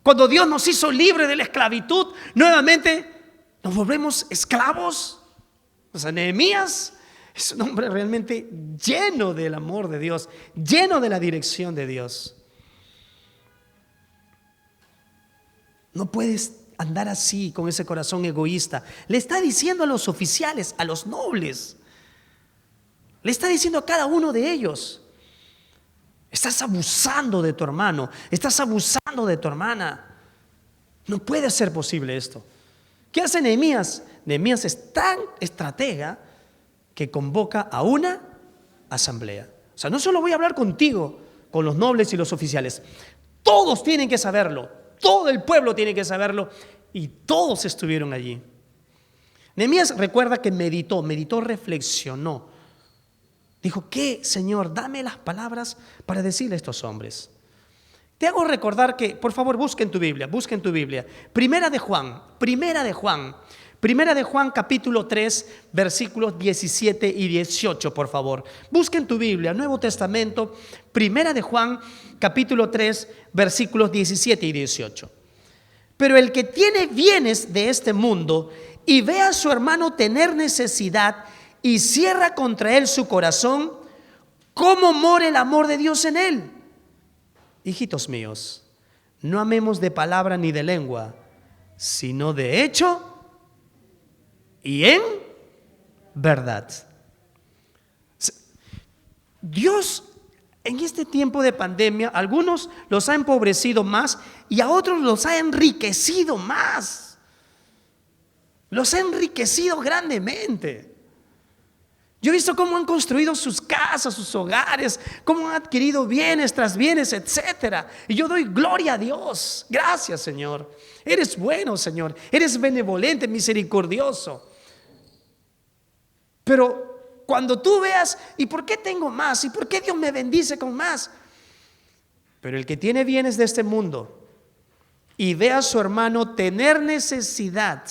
Cuando Dios nos hizo libres de la esclavitud, nuevamente nos volvemos esclavos. O sea, Nehemías es un hombre realmente lleno del amor de Dios, lleno de la dirección de Dios. No puedes andar así con ese corazón egoísta. Le está diciendo a los oficiales, a los nobles, le está diciendo a cada uno de ellos: estás abusando de tu hermano, estás abusando de tu hermana. No puede ser posible esto. ¿Qué hace Nehemías? Nehemías es tan estratega que convoca a una asamblea. O sea, no solo voy a hablar contigo, con los nobles y los oficiales. Todos tienen que saberlo. Todo el pueblo tiene que saberlo. Y todos estuvieron allí. Nehemías recuerda que meditó, reflexionó. Dijo, ¿qué, Señor? Dame las palabras para decirle a estos hombres. Te hago recordar que, por favor, busquen tu Biblia. Primera de Juan, capítulo 3, versículos 17 y 18, por favor. Busquen tu Biblia, Nuevo Testamento, Primera de Juan, capítulo 3, versículos 17 y 18. Pero el que tiene bienes de este mundo y ve a su hermano tener necesidad y cierra contra él su corazón, ¿cómo mora el amor de Dios en él? Hijitos míos, no amemos de palabra ni de lengua, sino de hecho y en verdad. Dios en este tiempo de pandemia, algunos los ha empobrecido más y a otros los ha enriquecido más. Los ha enriquecido grandemente. Yo he visto cómo han construido sus casas, sus hogares, cómo han adquirido bienes tras bienes, etcétera. Y yo doy gloria a Dios. Gracias, Señor. Eres bueno, Señor. Eres benevolente, misericordioso. Pero cuando tú veas, ¿y por qué tengo más? ¿Y por qué Dios me bendice con más? Pero el que tiene bienes de este mundo y ve a su hermano tener necesidad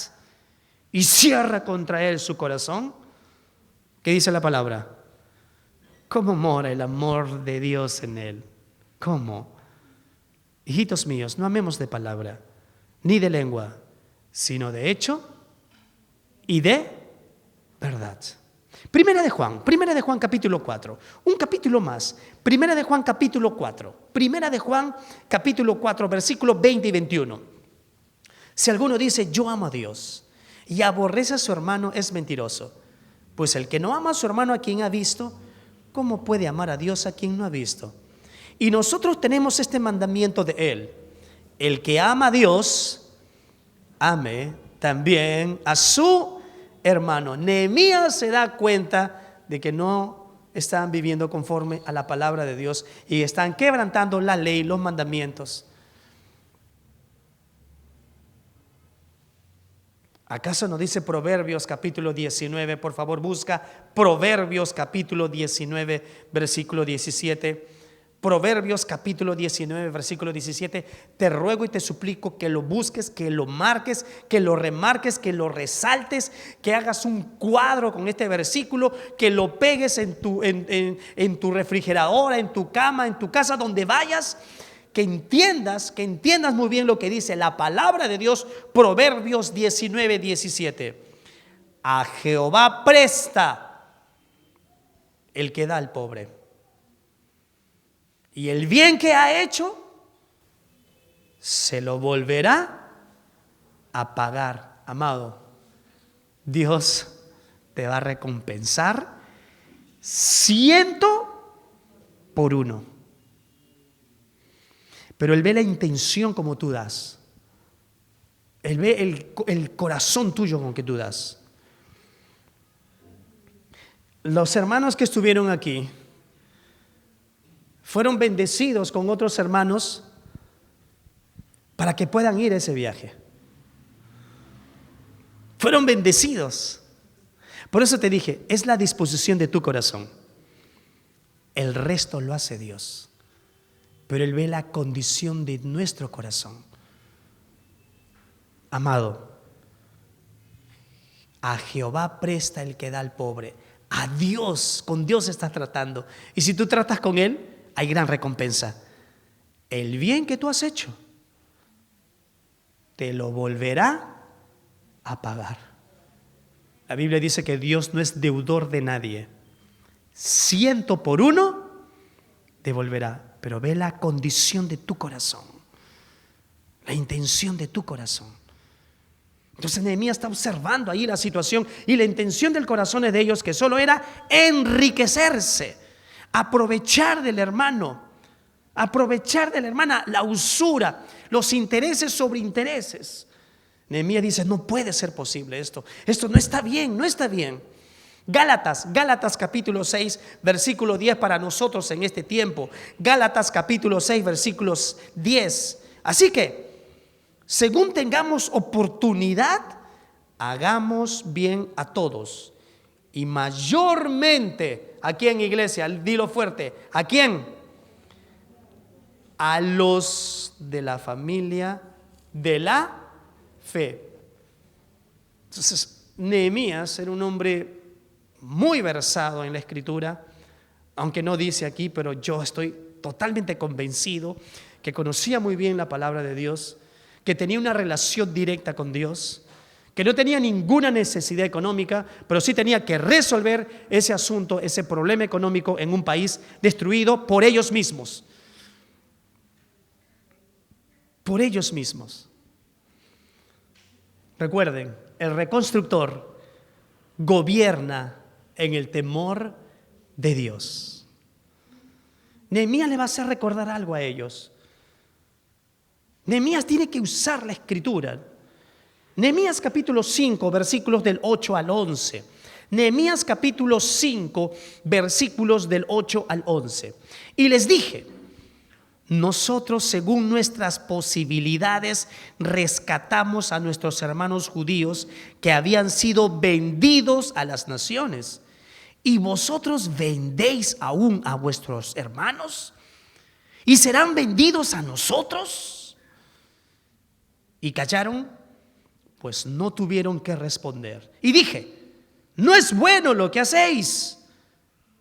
y cierra contra él su corazón, ¿qué dice la palabra? ¿Cómo mora el amor de Dios en él? ¿Cómo? Hijitos míos, no amemos de palabra, ni de lengua, sino de hecho y de verdad. Primera de Juan capítulo 4, un capítulo más. Primera de Juan capítulo 4, Primera de Juan capítulo 4, versículos 20 y 21. Si alguno dice yo amo a Dios y aborrece a su hermano, es mentiroso. Pues el que no ama a su hermano a quien ha visto, ¿cómo puede amar a Dios a quien no ha visto? Y nosotros tenemos este mandamiento de Él: el que ama a Dios, ame también a su hermano. Nehemías se da cuenta de que no están viviendo conforme a la palabra de Dios y están quebrantando la ley, los mandamientos. ¿Acaso no dice Proverbios capítulo 19? Por favor, busca Proverbios capítulo 19, versículo 17. Proverbios capítulo 19, versículo 17. Te ruego y te suplico que lo busques, que lo marques, que lo remarques, que lo resaltes, que hagas un cuadro con este versículo, que lo pegues en tu refrigeradora, en tu cama, en tu casa, donde vayas. Que entiendas muy bien lo que dice la palabra de Dios. Proverbios 19, 17. A Jehová presta el que da al pobre, y el bien que ha hecho se lo volverá a pagar. Amado, Dios te va a recompensar 100 por 1. Pero Él ve la intención como tú das. Él ve el corazón tuyo con que tú das. Los hermanos que estuvieron aquí fueron bendecidos con otros hermanos para que puedan ir a ese viaje. Fueron bendecidos. Por eso te dije, es la disposición de tu corazón. El resto lo hace Dios. Pero Él ve la condición de nuestro corazón. Amado, a Jehová presta el que da al pobre. A Dios, con Dios estás tratando. Y si tú tratas con Él, hay gran recompensa. El bien que tú has hecho te lo volverá a pagar. La Biblia dice que Dios no es deudor de nadie. 100 por 1 devolverá. Pero ve la condición de tu corazón, la intención de tu corazón. Entonces Nehemías está observando ahí la situación y la intención del corazón de ellos, que solo era enriquecerse, aprovechar del hermano, aprovechar de la hermana, la usura, los intereses sobre intereses. Nehemías dice, no puede ser posible esto no está bien, no está bien. Gálatas capítulo 6, versículo 10 para nosotros en este tiempo. Gálatas capítulo 6, versículos 10. Así que, según tengamos oportunidad, hagamos bien a todos. Y mayormente, ¿a quién, iglesia? Dilo fuerte. ¿A quién? A los de la familia de la fe. Entonces, Nehemías era un hombre muy versado en la Escritura, aunque no dice aquí, pero yo estoy totalmente convencido que conocía muy bien la palabra de Dios, que tenía una relación directa con Dios, que no tenía ninguna necesidad económica, pero sí tenía que resolver ese asunto, ese problema económico en un país destruido por ellos mismos. Por ellos mismos. Recuerden, el reconstructor gobierna en el temor de Dios. Nehemías le va a hacer recordar algo a ellos. Nehemías tiene que usar la Escritura. Nehemías capítulo 5, versículos del 8 al 11. Nehemías capítulo 5, versículos del 8 al 11. Y les dije: nosotros, según nuestras posibilidades, rescatamos a nuestros hermanos judíos que habían sido vendidos a las naciones. ¿Y vosotros vendéis aún a vuestros hermanos? ¿Y serán vendidos a nosotros? Y callaron, pues no tuvieron que responder. Y dije: no es bueno lo que hacéis.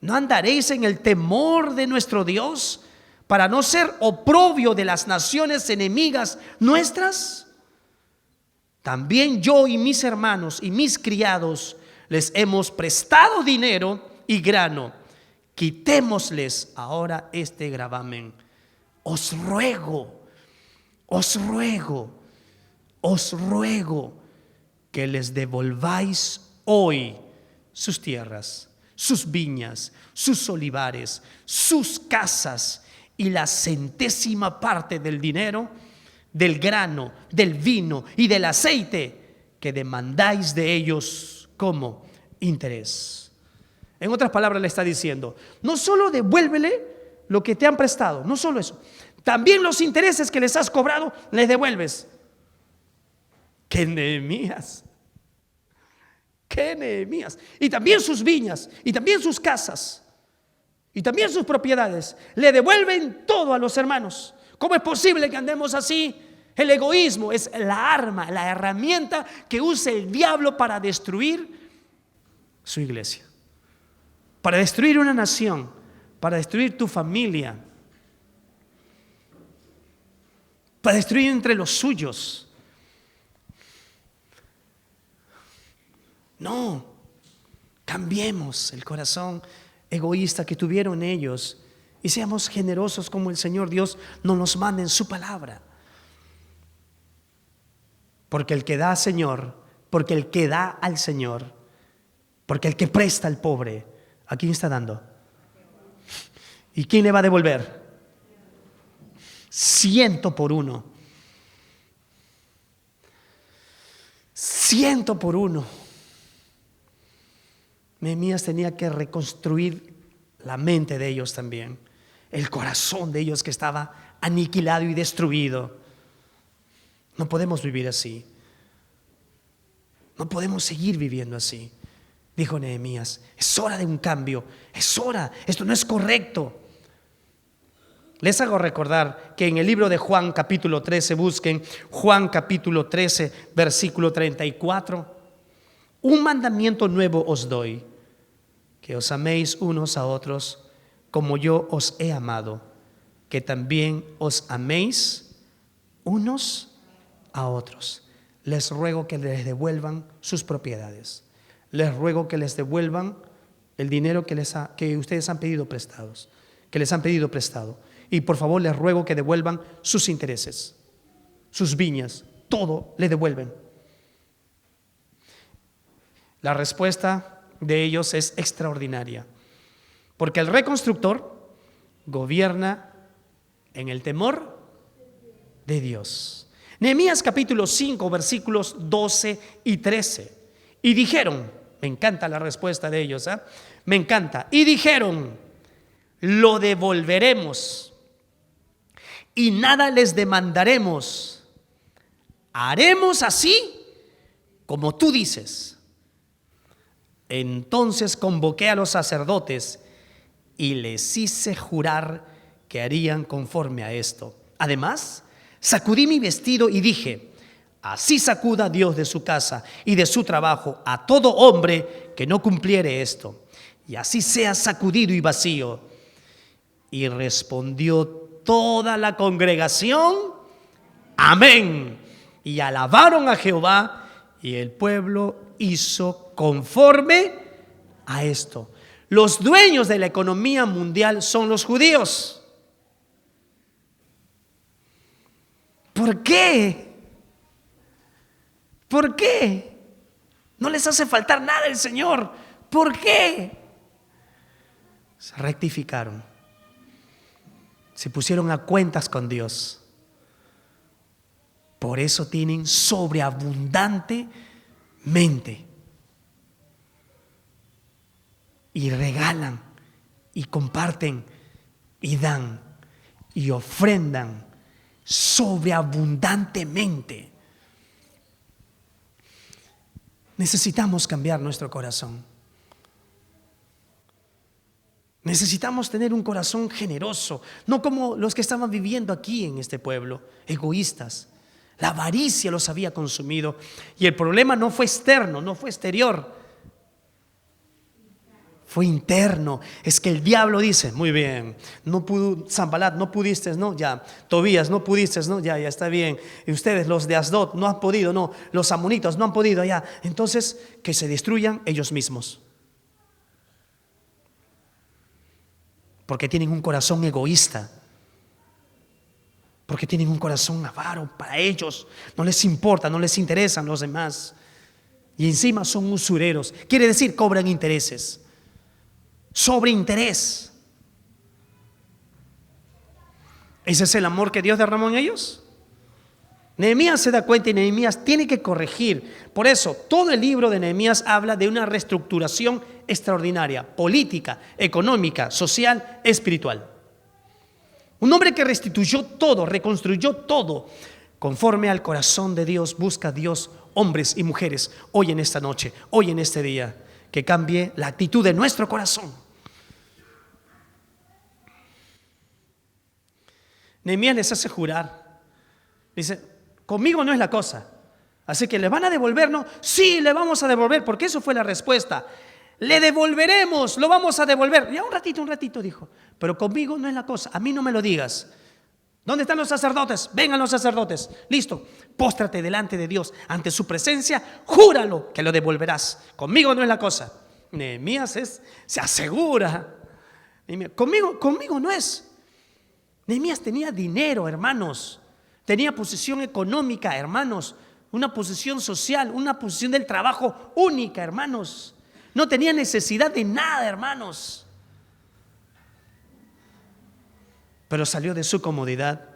¿No andaréis en el temor de nuestro Dios, para no ser oprobio de las naciones enemigas nuestras? También yo y mis hermanos y mis criados les hemos prestado dinero y grano. Quitémosles ahora este gravamen. Os ruego, os ruego, os ruego que les devolváis hoy sus tierras, sus viñas, sus olivares, sus casas, y la centésima parte del dinero, del grano, del vino y del aceite que demandáis de ellos como interés. En otras palabras, le está diciendo: no solo devuélvele lo que te han prestado, no solo eso, también los intereses que les has cobrado les devuelves. ¡Qué Nehemías! ¡Qué Nehemías! Y también sus viñas, y también sus casas, y también sus propiedades. Le devuelven todo a los hermanos. ¿Cómo es posible que andemos así? El egoísmo es la arma, la herramienta que usa el diablo para destruir su iglesia, para destruir una nación, para destruir tu familia, para destruir entre los suyos. No, cambiemos el corazón egoísta que tuvieron ellos y seamos generosos como el Señor Dios nos manda en su palabra. Porque el que da al Señor, porque el que da al Señor, porque el que presta al pobre, ¿a quién está dando? ¿Y quién le va a devolver? 100 por 1. 100 por 1. Nehemías tenía que reconstruir la mente de ellos también, el corazón de ellos que estaba aniquilado y destruido. No podemos vivir así. No podemos seguir viviendo así. Dijo Nehemías: es hora de un cambio, es hora, esto no es correcto. Les hago recordar que en el libro de Juan capítulo 13, busquen Juan capítulo 13, versículo 34. Un mandamiento nuevo os doy, que os améis unos a otros como yo os he amado, que también os améis unos a otros. Les ruego que les devuelvan sus propiedades. Les ruego que les devuelvan el dinero que ustedes han pedido prestados, que les han pedido prestado. Y por favor les ruego que devuelvan sus intereses, sus viñas, todo le devuelven. La respuesta de ellos es extraordinaria, porque el reconstructor gobierna en el temor de Dios. Nehemías capítulo 5, versículos 12 y 13. Y dijeron, me encanta la respuesta de ellos, me encanta. Y dijeron: lo devolveremos y nada les demandaremos. Haremos así como tú dices. Entonces convoqué a los sacerdotes y les hice jurar que harían conforme a esto. Además, sacudí mi vestido y dije: así sacuda Dios de su casa y de su trabajo a todo hombre que no cumpliere esto, y así sea sacudido y vacío. Y respondió toda la congregación: amén. Y alabaron a Jehová, y el pueblo hizo conforme a esto. Los dueños de la economía mundial son los judíos. ¿Por qué? ¿Por qué? No les hace faltar nada al Señor. ¿Por qué? Se rectificaron. Se pusieron a cuentas con Dios. Por eso tienen sobreabundante mente. y regalan y comparten y dan y ofrendan sobreabundantemente. Necesitamos cambiar nuestro corazón. Necesitamos tener un corazón generoso, no como los que estaban viviendo aquí en este pueblo, egoístas. La avaricia los había consumido y el problema no fue externo, no fue exterior, fue interno. Es que el diablo dice: muy bien, no pudo, Sanbalat, no pudiste, no, ya, Tobías, no pudiste, no, ya está bien. Y ustedes, los de Asdod, no han podido, no, los amonitas no han podido, ya. Entonces, que se destruyan ellos mismos. Porque tienen un corazón egoísta. Porque tienen un corazón avaro para ellos. No les importa, no les interesan los demás. Y encima son usureros. Quiere decir, cobran intereses. Sobre interés. ¿Ese es el amor que Dios derramó en ellos? Nehemías se da cuenta y Nehemías tiene que corregir. Por eso, todo el libro de Nehemías habla de una reestructuración extraordinaria, política, económica, social, espiritual. Un hombre que restituyó todo, reconstruyó todo, conforme al corazón de Dios. Busca a Dios, hombres y mujeres, hoy en esta noche, hoy en este día, que cambie la actitud de nuestro corazón. Nehemías les hace jurar. Dice: conmigo no es la cosa. Así que le van a devolver, ¿no? Sí, le vamos a devolver, porque eso fue la respuesta. Le devolveremos, lo vamos a devolver. Ya un ratito dijo, pero conmigo no es la cosa, a mí no me lo digas. ¿Dónde están los sacerdotes? Vengan los sacerdotes. Listo, póstrate delante de Dios, ante su presencia, júralo que lo devolverás. Conmigo no es la cosa. Nehemías se asegura. Conmigo no es. Nehemías tenía dinero, hermanos. Tenía posición económica, hermanos. Una posición social, una posición del trabajo única, hermanos. No tenía necesidad de nada, hermanos. Pero salió de su comodidad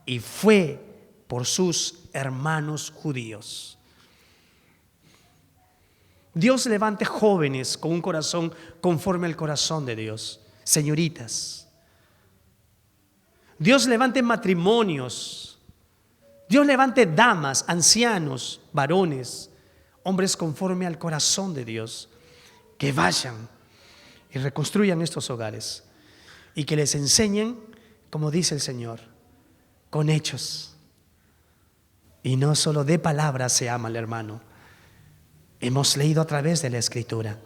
y fue por sus hermanos judíos. Dios levante jóvenes con un corazón conforme al corazón de Dios. Señoritas. Dios levante matrimonios. Dios levante damas, ancianos, varones, hombres conforme al corazón de Dios, que vayan y reconstruyan estos hogares y que les enseñen, como dice el Señor, con hechos. Y no solo de palabras se ama al hermano. Hemos leído a través de la Escritura.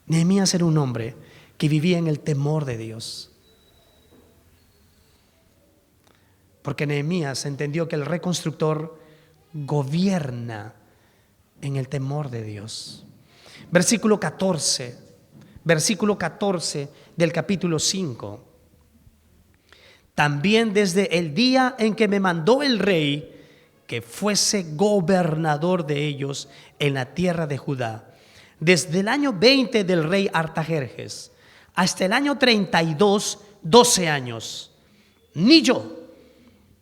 Nehemías era un hombre que vivía en el temor de Dios. Porque Nehemías entendió que el reconstructor gobierna en el temor de Dios. Versículo 14 del capítulo 5. También desde el día en que me mandó el rey que fuese gobernador de ellos en la tierra de Judá, desde el año 20 del rey Artajerjes hasta el año 32, 12 años, ni yo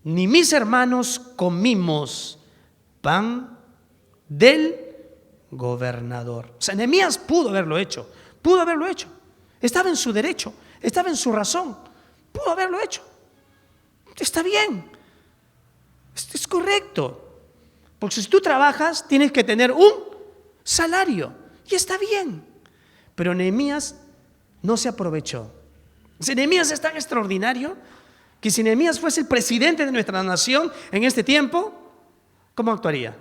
ni mis hermanos comimos pan del gobernador. O sea, Nehemías pudo haberlo hecho. Estaba en su derecho, estaba en su razón. Pudo haberlo hecho. Está bien. Es correcto. Porque si tú trabajas, tienes que tener un salario. Y está bien. Pero Nehemías no se aprovechó. Si Nehemías es tan extraordinario que si Nehemías fuese el presidente de nuestra nación en este tiempo, ¿cómo actuaría?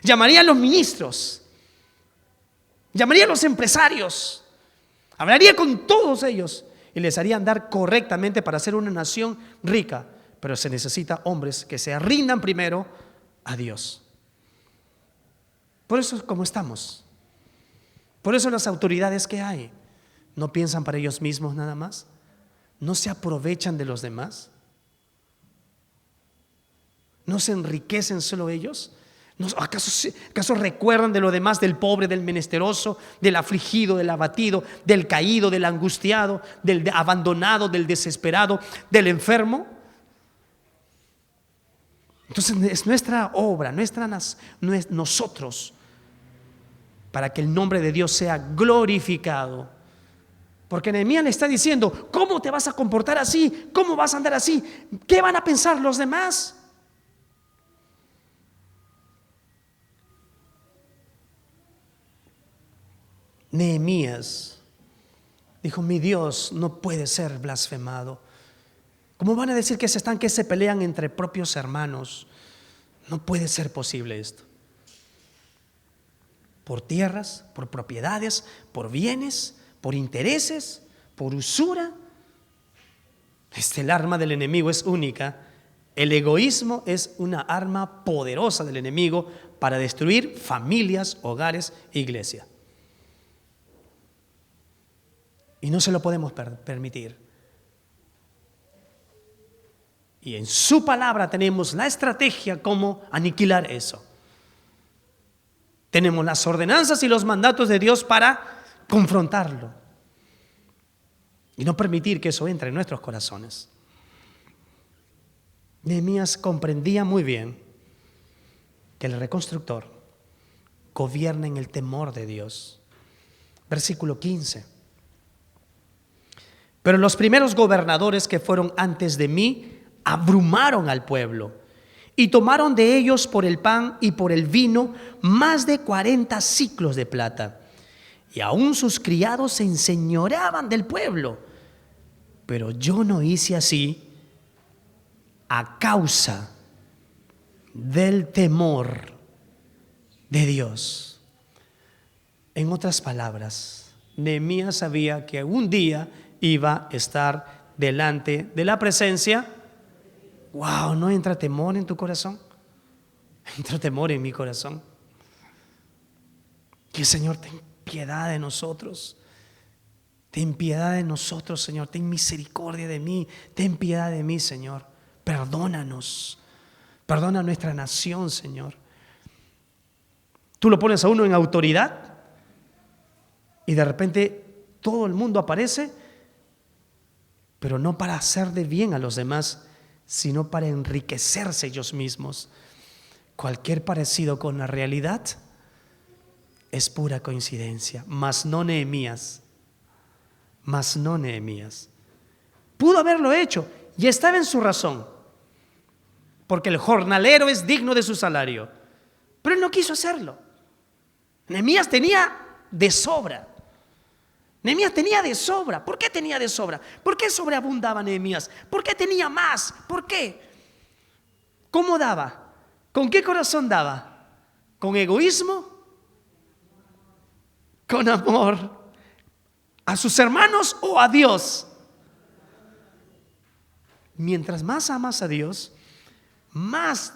Llamaría a los ministros, llamaría a los empresarios, hablaría con todos ellos y les haría andar correctamente para ser una nación rica. Pero se necesita hombres que se rindan primero a Dios. Por eso es como estamos. Por eso las autoridades que hay no piensan para ellos mismos nada más. ¿No se aprovechan de los demás? ¿No se enriquecen solo ellos? ¿Acaso recuerdan de lo demás, del pobre, del menesteroso, del afligido, del abatido, del caído, del angustiado, del abandonado, del desesperado, del enfermo? Entonces es nuestra obra, nosotros para que el nombre de Dios sea glorificado. Porque Nehemías le está diciendo, ¿cómo te vas a comportar así? ¿Cómo vas a andar así? ¿Qué van a pensar los demás? Nehemías dijo, mi Dios no puede ser blasfemado. ¿Cómo van a decir que se pelean entre propios hermanos? No puede ser posible esto. Por tierras, por propiedades, por bienes, por intereses, por usura. El arma del enemigo es única. El egoísmo es una arma poderosa del enemigo para destruir familias, hogares, iglesia. Y no se lo podemos permitir. Y en su palabra tenemos la estrategia cómo aniquilar eso. Tenemos las ordenanzas y los mandatos de Dios para confrontarlo y no permitir que eso entre en nuestros corazones. Nehemías comprendía muy bien que el reconstructor gobierna en el temor de Dios. Versículo 15. Pero los primeros gobernadores que fueron antes de mí abrumaron al pueblo y tomaron de ellos por el pan y por el vino más de 40 siclos de plata. Y aún sus criados se enseñoreaban del pueblo. Pero yo no hice así a causa del temor de Dios. En otras palabras, Nehemías sabía que un día iba a estar delante de la presencia. Wow, ¿no entra temor en tu corazón? Entra temor en mi corazón. Que el Señor ten piedad de nosotros. Ten piedad de nosotros, Señor. Ten misericordia de mí. Ten piedad de mí, Señor. Perdónanos. Perdona a nuestra nación, Señor. Tú lo pones a uno en autoridad y de repente todo el mundo aparece, pero no para hacer de bien a los demás, sino para enriquecerse ellos mismos. Cualquier parecido con la realidad es pura coincidencia, mas no Nehemías. Mas no Nehemías. Pudo haberlo hecho y estaba en su razón, porque el jornalero es digno de su salario, pero él no quiso hacerlo. Nehemías tenía de sobra. Nehemías tenía de sobra. ¿Por qué tenía de sobra? ¿Por qué sobreabundaba Nehemías? ¿Por qué tenía más? ¿Por qué? ¿Cómo daba? ¿Con qué corazón daba? ¿Con egoísmo? ¿Con amor? ¿A sus hermanos o a Dios? Mientras más amas a Dios, más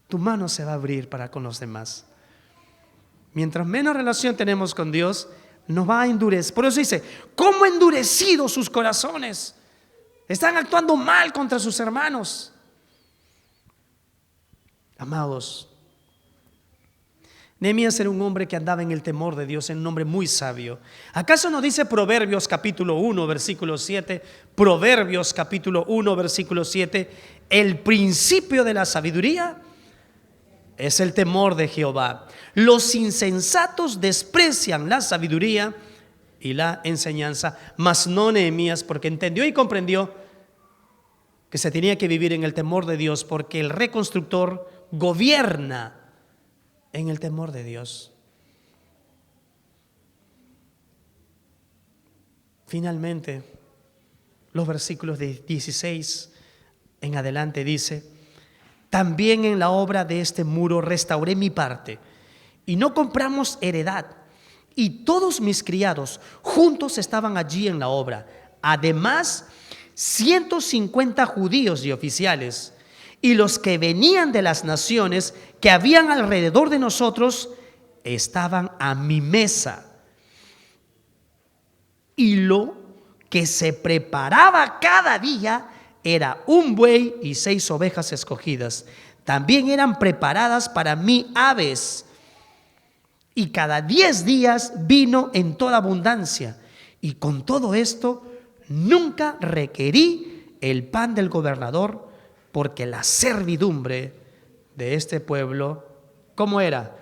tu mano se va a abrir para con los demás. Mientras menos relación tenemos con Dios, nos va a endurecer. Por eso dice, ¿cómo endurecidos sus corazones? Están actuando mal contra sus hermanos. Amados, Nehemías era un hombre que andaba en el temor de Dios, era un hombre muy sabio. ¿Acaso no dice Proverbios capítulo 1, versículo 7? Proverbios capítulo 1, versículo 7. El principio de la sabiduría es el temor de Jehová. Los insensatos desprecian la sabiduría y la enseñanza, mas no Nehemías, porque entendió y comprendió que se tenía que vivir en el temor de Dios, porque el reconstructor gobierna en el temor de Dios. Finalmente, los versículos de 16 en adelante dice: también en la obra de este muro restauré mi parte, y no compramos heredad, y todos mis criados juntos estaban allí en la obra. Además, 150 judíos y oficiales, y los que venían de las naciones que habían alrededor de nosotros estaban a mi mesa. Y lo que se preparaba cada día era un buey y 6 ovejas escogidas. También eran preparadas para mí aves. Y cada 10 días vino en toda abundancia. Y con todo esto nunca requerí el pan del gobernador, porque la servidumbre de este pueblo, ¿cómo era?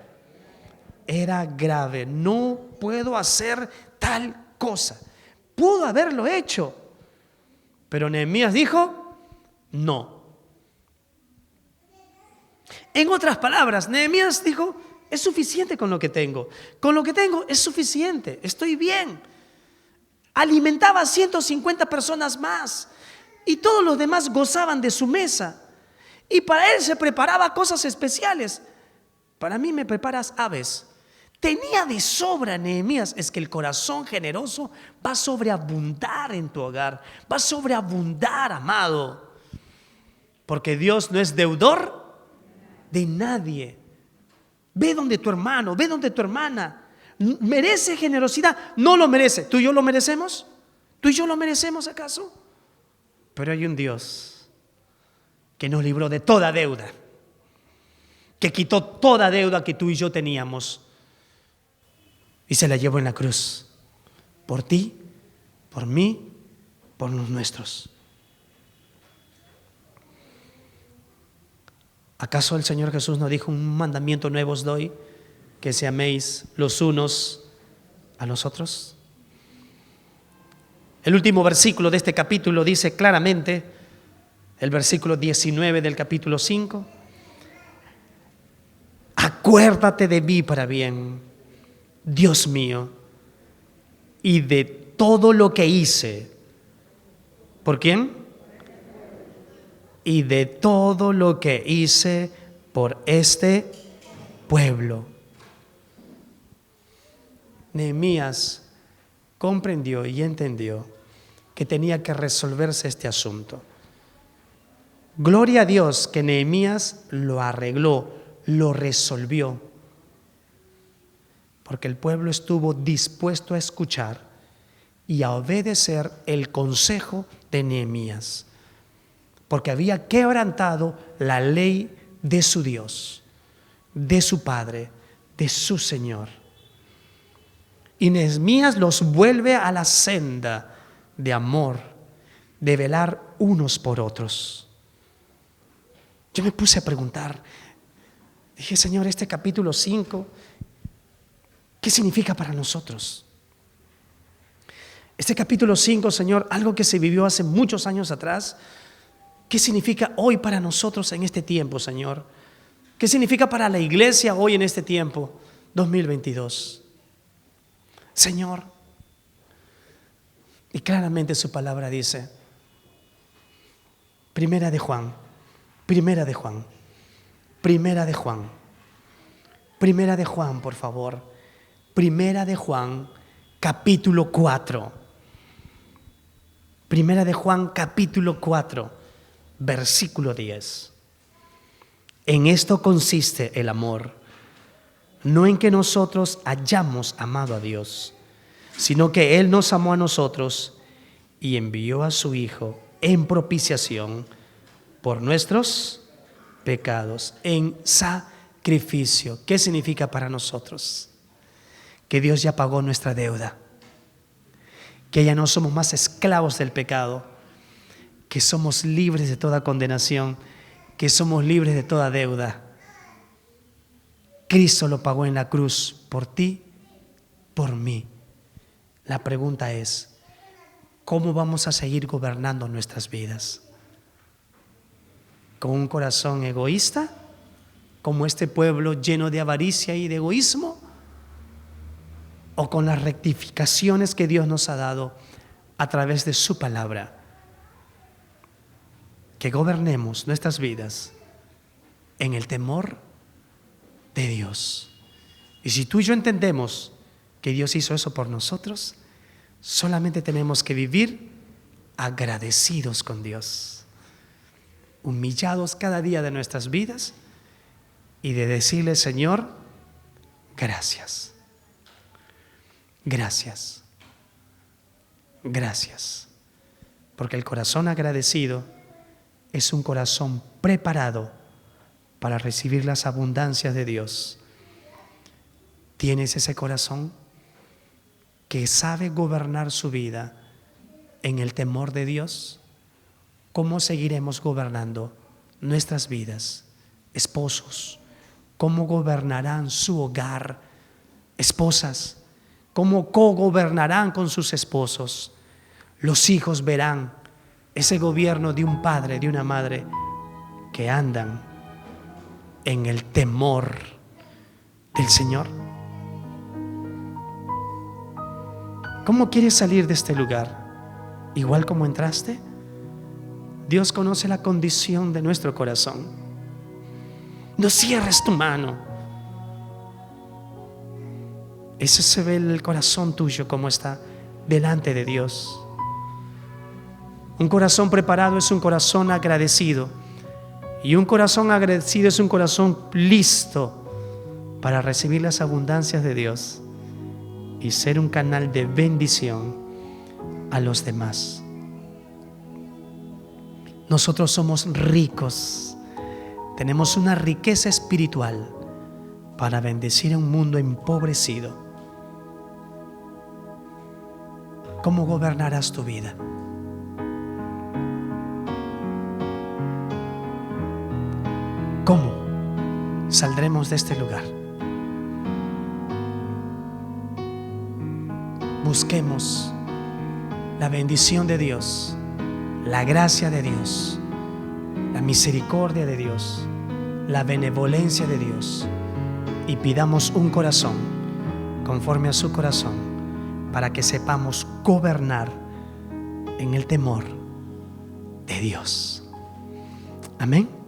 era grave. No puedo hacer tal cosa. Pudo haberlo hecho, pero Nehemías dijo, no. En otras palabras, Nehemías dijo, es suficiente con lo que tengo. Con lo que tengo es suficiente, estoy bien. Alimentaba a 150 personas más y todos los demás gozaban de su mesa. Y para él se preparaba cosas especiales. Para mí me preparas aves. Tenía de sobra Nehemías. Es que el corazón generoso va a sobreabundar en tu hogar. Va a sobreabundar, amado. Porque Dios no es deudor de nadie. Ve donde tu hermano, ve donde tu hermana. ¿Merece generosidad? No lo merece. ¿Tú y yo lo merecemos? ¿Tú y yo lo merecemos acaso? Pero hay un Dios que nos libró de toda deuda, que quitó toda deuda que tú y yo teníamos y se la llevó en la cruz. Por ti, por mí, por los nuestros. ¿Acaso el Señor Jesús nos dijo: un mandamiento nuevo os doy, que se améis los unos a los otros? El último versículo de este capítulo dice claramente, el versículo 19 del capítulo 5, acuérdate de mí para bien, Dios mío, y de todo lo que hice. ¿Por quién? Y de todo lo que hice por este pueblo. Nehemías comprendió y entendió que tenía que resolverse este asunto. Gloria a Dios que Nehemías lo arregló, lo resolvió, porque el pueblo estuvo dispuesto a escuchar y a obedecer el consejo de Nehemías, porque había quebrantado la ley de su Dios, de su Padre, de su Señor. Y Nehemías los vuelve a la senda de amor, de velar unos por otros. Yo me puse a preguntar, dije: Señor, este capítulo 5, ¿qué significa para nosotros? Este capítulo 5, Señor, algo que se vivió hace muchos años atrás, ¿qué significa hoy para nosotros en este tiempo, Señor? ¿Qué significa para la iglesia hoy en este tiempo, 2022? Señor, y claramente su palabra dice, Primera de Juan, por favor. Primera de Juan, capítulo 4. Primera de Juan, capítulo 4, versículo 10. En esto consiste el amor, no en que nosotros hayamos amado a Dios, sino que Él nos amó a nosotros y envió a su Hijo en propiciación por nuestros pecados, en sacrificio. ¿Qué significa para nosotros? Que Dios ya pagó nuestra deuda, que ya no somos más esclavos del pecado, que somos libres de toda condenación, que somos libres de toda deuda. Cristo lo pagó en la cruz por ti, por mí. La pregunta es, ¿cómo vamos a seguir gobernando nuestras vidas? ¿Con un corazón egoísta, como este pueblo lleno de avaricia y de egoísmo? ¿O con las rectificaciones que Dios nos ha dado a través de su palabra? Que gobernemos nuestras vidas en el temor de Dios. Y si tú y yo entendemos que Dios hizo eso por nosotros, solamente tenemos que vivir agradecidos con Dios, humillados cada día de nuestras vidas y de decirle: Señor, gracias, gracias, gracias, porque el corazón agradecido es un corazón preparado para recibir las abundancias de Dios. ¿Tienes ese corazón que sabe gobernar su vida en el temor de Dios? ¿Cómo seguiremos gobernando nuestras vidas? Esposos, ¿cómo gobernarán su hogar Esposas, cómo cogobernarán con sus esposos. Los hijos verán ese gobierno de un padre, de una madre que andan en el temor del Señor. ¿Cómo quieres salir de este lugar? ¿Igual como entraste? Dios conoce la condición de nuestro corazón. No cierres tu mano. Ese se ve el corazón tuyo como está delante de Dios. Un corazón preparado es un corazón agradecido. Y un corazón agradecido es un corazón listo para recibir las abundancias de Dios y ser un canal de bendición a los demás. Nosotros somos ricos. Tenemos una riqueza espiritual para bendecir a un mundo empobrecido. ¿Cómo gobernarás tu vida? ¿Cómo saldremos de este lugar? Busquemos la bendición de Dios, la gracia de Dios, la misericordia de Dios, la benevolencia de Dios, y pidamos un corazón conforme a su corazón para que sepamos gobernar en el temor de Dios. Amén.